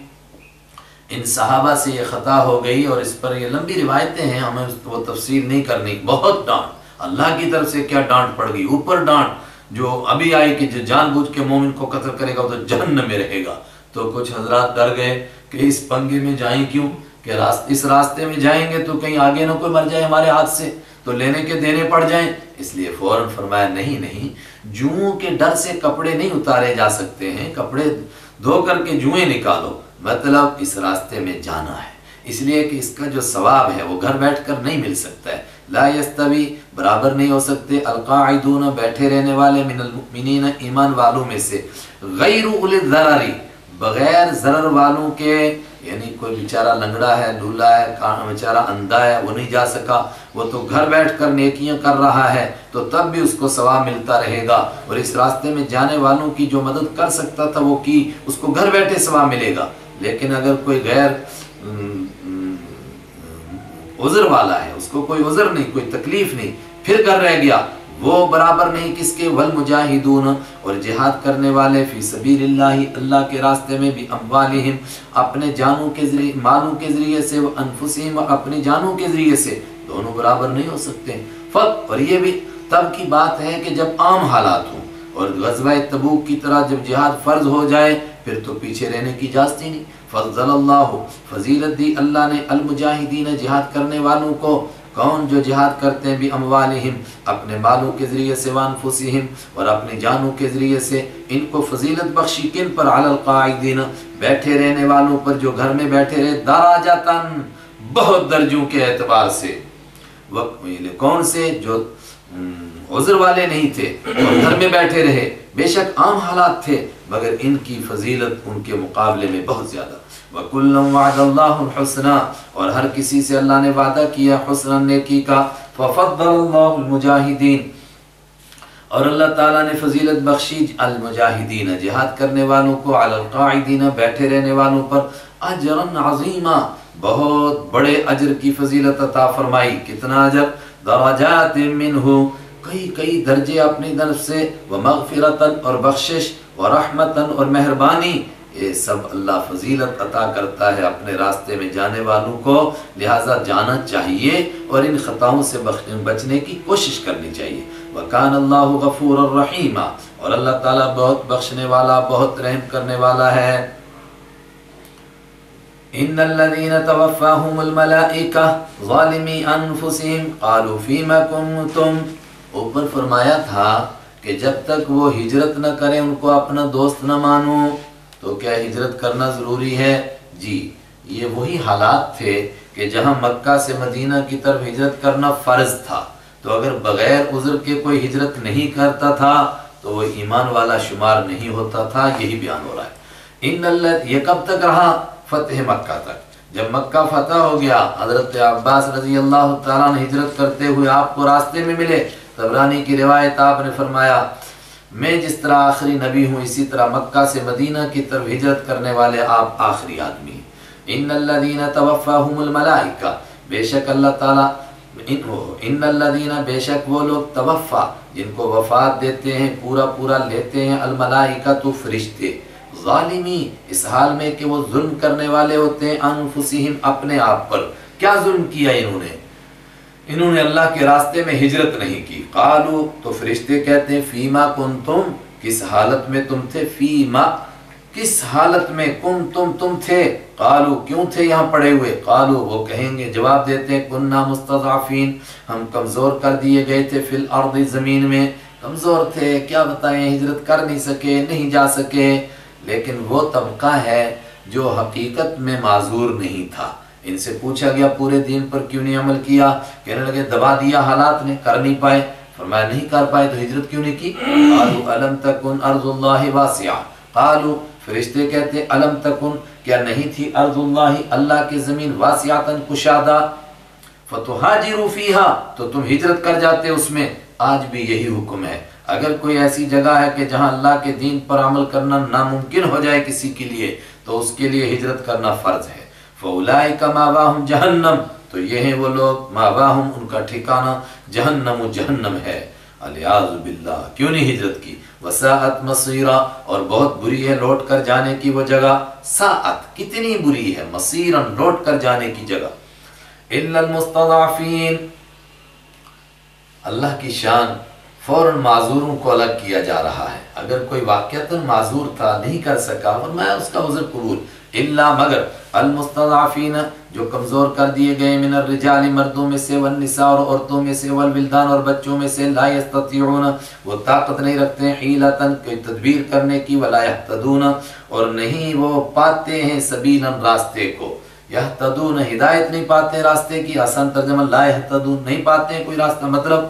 ان صحابہ سے یہ خطا ہو گئی اور اس پر یہ لمبی روایتیں ہیں، ہمیں وہ تفصیل نہیں کرنی، بہت ڈانٹ اللہ کی طرف سے، کیا ڈانٹ پڑ گئی، اوپر ڈانٹ جو ابھی آئی کہ جو جان بوجھ کے مومن کو قتل کرے گا وہ تو جہنم میں رہے گا۔ تو کچھ حضرات ڈر گئے کہ اس پنگے میں جائیں کیوں، کہ اس راستے میں جائیں گے تو کہیں آگے نہ کوئی مر جائے ہمارے ہاتھ سے، تو لینے کے دینے پڑ جائیں، اس لیے فوراً فرمایا نہیں، جوؤں کے ڈر سے کپڑے نہیں اتارے جا سکتے ہیں، کپڑے دھو کر کے جوئیں نکالو، مطلب اس راستے میں جانا ہے، اس لیے کہ اس کا جو ثواب ہے وہ گھر بیٹھ کر نہیں مل سکتا ہے۔ لا یستوی، برابر نہیں ہو سکتے، القاعدون، بیٹھے رہنے والے، من المؤمنین، ایمان والوں میں سے، غیر اولی الضرر، بغیر ضرر والوں کے، یعنی کوئی بیچارہ لنگڑا ہے، لولا ہے، بیچارہ اندھا ہے، وہ نہیں جا سکا، وہ تو گھر بیٹھ کر نیکیاں کر رہا ہے تو تب بھی اس کو ثواب ملتا رہے گا، اور اس راستے میں جانے والوں کی جو مدد کر سکتا تھا وہ کی، اس کو گھر بیٹھے ثواب ملے گا۔ لیکن اگر کوئی غیر عذر والا ہے، اس کو کوئی عذر نہیں، کوئی تکلیف نہیں، پھر گھر رہ گیا، وہ برابر نہیں کس کے، والمجاہدون، اور جہاد کرنے والے، فی سبیل اللہ، اللہ کے راستے میں، باموالہم، اپنے جانوں کے ذریعے، مالوں کے ذریعے سے، وانفسہم، اپنی جانوں کے ذریعے سے، دونوں برابر نہیں ہو سکتے۔ اور یہ بھی تب کی بات ہے کہ جب عام حالات ہوں، اور غزوہ تبوک کی طرح جب جہاد فرض ہو جائے پھر تو پیچھے رہنے کی اجازت ہی نہیں۔ فضل اللہ، فضیلت دی اللہ نے، المجاہدین، جہاد کرنے والوں کو، کون جو جہاد کرتے ہیں، باموالہم، اپنے مالوں کے ذریعے سے، وانفسہم، اور اپنی جانوں کے ذریعے سے، ان کو فضیلت بخشی، کن پر، علی القاعدین، بیٹھے رہنے والوں پر، جو گھر میں بیٹھے رہے، دراجتاً، بہت درجوں کے اعتبار سے، کون سے، جو عذر والے نہیں تھے اور گھر میں بیٹھے رہے، بے شک عام حالات تھے مگر ان کی فضیلت ان کے مقابلے میں بہت زیادہ۔ وَكُلًّا وَعَدَ اللَّهُ الْحُسْنَى، اور ہر کسی سے اللہ نے وعدہ کیا حسنا، نیکی کا۔ فَفَضَّلَ اللَّهُ الْمُجَاهِدِينَ، اور اللہ تعالیٰ نے فضیلت بخشی المجاہدین جہاد کرنے والوں کو، علی القاعدین بیٹھے رہنے والوں پر، اجرا عظیما بہت بڑے اجر کی فضیلت عطا فرمائی۔ کتنا اجر؟ درجات منہ کئی درجے اپنی طرف سے، ومغفرتا اور بخشش، ورحمتا اور مہربانی، یہ سب اللہ فضیلت عطا کرتا ہے اپنے راستے میں جانے والوں کو، لہٰذا جانا چاہیے اور ان خطاؤں سے بچنے کی کوشش کرنی چاہیے۔ وَكَانَ اللَّهُ غَفُورًا رَحِيمًا اور اللہ تعالیٰ بہت بخشنے والا، بہت رحم کرنے والا ہے۔ إِنَّ الَّذِينَ تَوَفَّاهُمُ الْمَلَائِكَةُ ظَالِمِي أَنفُسِهِمْ قَالُوا فِيمَ كُنتُمْ، اوپر فرمایا تھا کہ جب تک وہ ہجرت نہ کریں ان کو اپنا دوست نہ مانو، تو کیا ہجرت کرنا ضروری ہے؟ جی، یہ وہی حالات تھے کہ جہاں مکہ سے مدینہ کی طرف ہجرت کرنا فرض تھا، تو اگر بغیر عذر کے کوئی ہجرت نہیں کرتا تھا تو وہ ایمان والا شمار نہیں ہوتا تھا۔ یہی بیان ہو رہا ہے۔ یہ کب تک رہا؟ فتح مکہ تک۔ جب مکہ فتح ہو گیا، حضرت عباس رضی اللہ تعالیٰ نے ہجرت کرتے ہوئے آپ کو راستے میں ملے۔ طبرانی کی روایت، آپ نے فرمایا میں جس طرح آخری نبی ہوں اسی طرح مکہ سے مدینہ کی طرف ہجرت کرنے والے آپ آخری آدمی ہیں۔ ان الذین توفاہم الملائکہ، بے شک اللہ تعالیٰ، ان الذین بے شک وہ لوگ، توفا جن کو وفات دیتے ہیں، پورا لیتے ہیں، الملائکہ تو فرشتے، ظالمی اس حال میں کہ وہ ظلم کرنے والے ہوتے ہیں، انفسہم اپنے آپ پر۔ کیا ظلم کیا انہوں نے اللہ کے راستے میں ہجرت نہیں کی۔ قالو تو فرشتے کہتے ہیں، فیما کنتم کس حالت میں تم تھے، فیما کس حالت میں کنتم تم تھے، قالو کیوں تھے یہاں پڑے ہوئے، قالو وہ کہیں گے، جواب دیتے ہیں، کننا مستضعفین ہم کمزور کر دیے گئے تھے، فی الارض زمین میں کمزور تھے، کیا بتائیں ہجرت کر نہیں سکے، نہیں جا سکے۔ لیکن وہ طبقہ ہے جو حقیقت میں معذور نہیں تھا۔ ان سے پوچھا گیا پورے دین پر کیوں نہیں عمل کیا، کہنے لگے دبا دیا حالات نے، کر نہیں پائے۔ فرمایا نہیں کر پائے تو ہجرت کیوں نہیں کی؟ قالوا الم تکن ارض اللہ واسعہ، قالوا فرشتے کہتے ہیں الم تکن کیا نہیں تھی ارض اللہ اللہ کی زمین، واسعۃ کشادہ، فتہاجروا فیہا تو تم ہجرت کر جاتے اس میں۔ آج بھی یہی حکم ہے، اگر کوئی ایسی جگہ ہے کہ جہاں اللہ کے دین پر عمل کرنا ناممکن ہو جائے کسی کے لیے تو اس کے لیے ہجرت کرنا فرض ہے۔ فَأُولَئِكَ مَأْوَاهُمْ جَهَنَّمُ تو یہ ہیں وہ لوگ، مَأْوَاهُمْ ان کا ٹھکانہ، جہنم جہنم ہے، علیاذ باللہ، کیوں نہیں ہجرت کی۔ وَسَاءَتْ مَصِيرًا اور بہت بری ہے لوٹ کر جانے کی وہ جگہ، ساعت کتنی بری ہے، مصیرًا لوٹ کر جانے کی جگہ۔ إِلَّا الْمُسْتَضْعَفِينَ اللہ کی شان، فوراً معذوروں کو الگ کیا جا رہا ہے۔ اگر کوئی واقعتاً معذور تھا نہیں کر سکا، فرمایا اس کا عذر قبول، الا مگر المستضعفین جو کمزور کر دیے گئے، من الرجال مردوں میں سے، والنساء اور عورتوں میں سے، والولدان اور بچوں میں سے، لا یستطیعون وہ طاقت نہیں رکھتے ہیں، حیلتاً کوئی تدبیر کرنے کی، ولا یہتدون اور نہیں وہ پاتے ہیں، سبیلاً راستے کو، یہتدون ہدایت نہیں پاتے راستے کی، آسان ترجمہ لا یہتدون نہیں پاتے ہیں کوئی راستہ، مطلب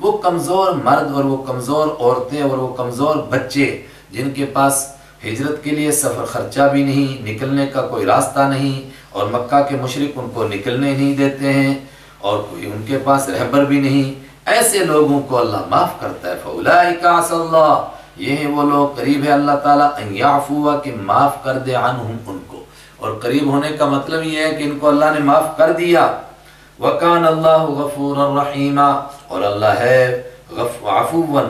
وہ کمزور مرد اور وہ کمزور عورتیں اور وہ کمزور بچے جن کے پاس ہجرت کے لیے سفر خرچہ بھی نہیں، نکلنے کا کوئی راستہ نہیں، اور مکہ کے مشرک ان کو نکلنے نہیں دیتے ہیں، اور کوئی ان کے پاس رہبر بھی نہیں، ایسے لوگوں کو اللہ معاف کرتا ہے۔ فَأُولَئِكَ عَسَى اللَّهُ یہ ہیں وہ لوگ، قریب ہے اللہ تعالیٰ، ان یعفو کہ معاف کر دے عنہم ان کو، اور قریب ہونے کا مطلب یہ ہے کہ ان کو اللہ نے معاف کر دیا۔ وَكَانَ اللَّهُ غَفُورًا رَحِيمًا اور اللہ ہے عفواً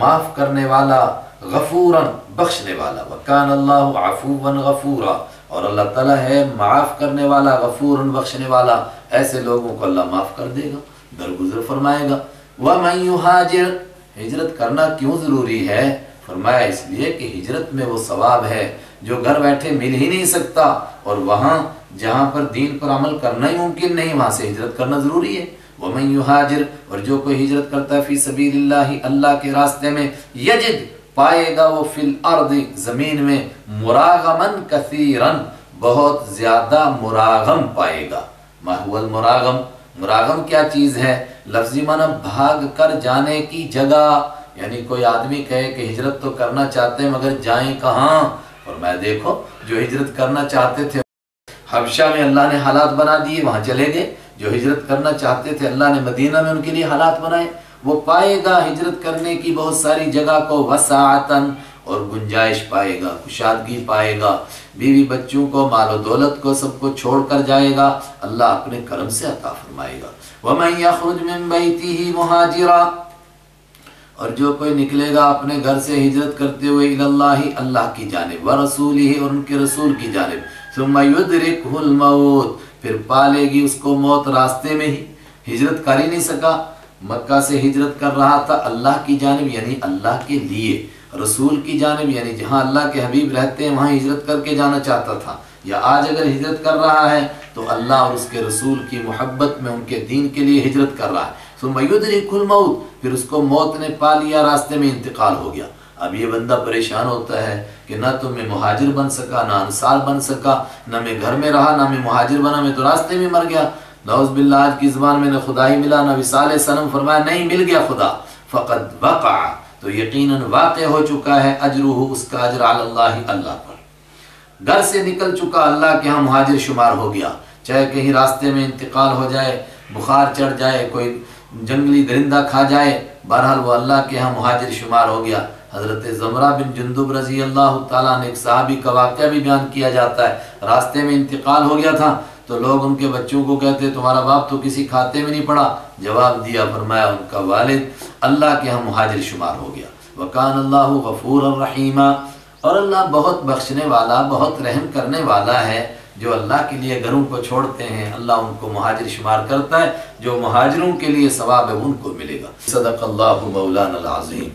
معاف کرنے والا، غفوراً بخشنے والا۔ وَكَانَ اللَّهُ عَفُوًّا غَفُورًا اور اللہ تعالیٰ ہے معاف کرنے والا، غفوراً بخشنے والا، ایسے لوگوں کو اللہ معاف کر دے گا، درگزر فرمائے گا۔ وَمَن يُهَاجِرْ ہجرت کرنا کیوں ضروری ہے؟ فرمایا اس لیے کہ ہجرت میں وہ ثواب ہے جو گھر بیٹھے مل ہی نہیں سکتا، اور وہاں جہاں پر دین پر عمل کرنا ہی ممکن نہیں وہاں سے ہجرت کرنا ضروری ہے۔ وَمَن يُهَاجِرْ اور جو کوئی ہجرت کرتا ہے، فی سبیل اللہ اللہ کے راستے میں، یجد پائے گا وہ فی الارض زمین میں، مراغمن کثیرن بہت زیادہ مراغم پائے گا۔ ما هو المراغم مراغم کیا چیز ہے؟ لفظی معنی بھاگ کر جانے کی جگہ، یعنی کوئی آدمی کہے کہ ہجرت تو کرنا چاہتے ہیں مگر جائیں کہاں، اور میں دیکھو جو ہجرت کرنا چاہتے تھے حبشہ میں اللہ نے حالات بنا دیے، وہاں چلے گئے، جو ہجرت کرنا چاہتے تھے اللہ نے مدینہ میں ان کے لیے حالات بنائے، وہ پائے گا ہجرت کرنے کی بہت ساری جگہ کو، وسعتن اور گنجائش پائے گا، کشادگی پائے گا، بیوی بچوں کو، مال و دولت کو، سب کو چھوڑ کر جائے گا، اللہ اپنے کرم سے عطا فرمائے گا۔ وَمَن يَخْرُجْ مِن بَيْتِهِ مُهَاجِرًا، اور جو کوئی نکلے گا اپنے گھر سے ہجرت کرتے ہوئے اللہ اللہ کی جانب، وَرَسُولِهِ اور ان کے رسول کی جانب، ثُمَّ يُدْرِكْهُ الْمَوْتُ پھر پالے گی اس کو موت راستے میں ہی، ہجرت کر ہی نہیں سکا، مکہ سے ہجرت کر رہا تھا اللہ کی جانب یعنی اللہ کے لیے، رسول کی جانب یعنی جہاں اللہ کے حبیب رہتے ہیں وہاں ہجرت کر کے جانا چاہتا تھا، یا آج اگر ہجرت کر رہا ہے تو اللہ اور اس کے رسول کی محبت میں ان کے دین کے لیے ہجرت کر رہا ہے۔ ثم یدرک الموت پھر اس کو موت نے پا لیا، راستے میں انتقال ہو گیا۔ اب یہ بندہ پریشان ہوتا ہے کہ نہ تو میں مہاجر بن سکا، نہ انصار بن سکا، نہ میں گھر میں رہا، نہ میں مہاجر بنا، میں تو راستے میں مر گیا۔ نعوذ باللہ آج کی زبان میں نے خدا ہی ملا، نبی صلی اللہ علیہ وسلم فرمایا نہیں مل گیا خدا، فقد وقع تو یقیناً واقع ہو چکا ہے، اجرہ اس کا اجر علی اللہ اللہ پر، گھر سے نکل چکا، اللہ کے ہاں مہاجر شمار ہو گیا، چاہے کہیں راستے میں انتقال ہو جائے، بخار چڑھ جائے، کوئی جنگلی درندہ کھا جائے، بہرحال وہ اللہ کے ہاں مہاجر شمار ہو گیا۔ حضرت زمرہ بن جندب رضی اللہ تعالیٰ نے ایک صحابی کا واقعہ بھی بیان کیا جاتا ہے، راستے میں انتقال ہو گیا تھا تو لوگ ان کے بچوں کو کہتے تمہارا باپ تو کسی کھاتے میں نہیں پڑا، جواب دیا فرمایا ان کا والد اللہ کے ہاں مہاجر شمار ہو گیا۔ وَكَانَ اللَّهُ غَفُورًا رَحِيمًا اور اللہ بہت بخشنے والا، بہت رحم کرنے والا ہے، جو اللہ کے لیے گھروں کو چھوڑتے ہیں اللہ ان کو مہاجر شمار کرتا ہے، جو مہاجروں کے لیے ثواب ہے ان کو ملے گا۔ صدق اللہ مولانا العظیم۔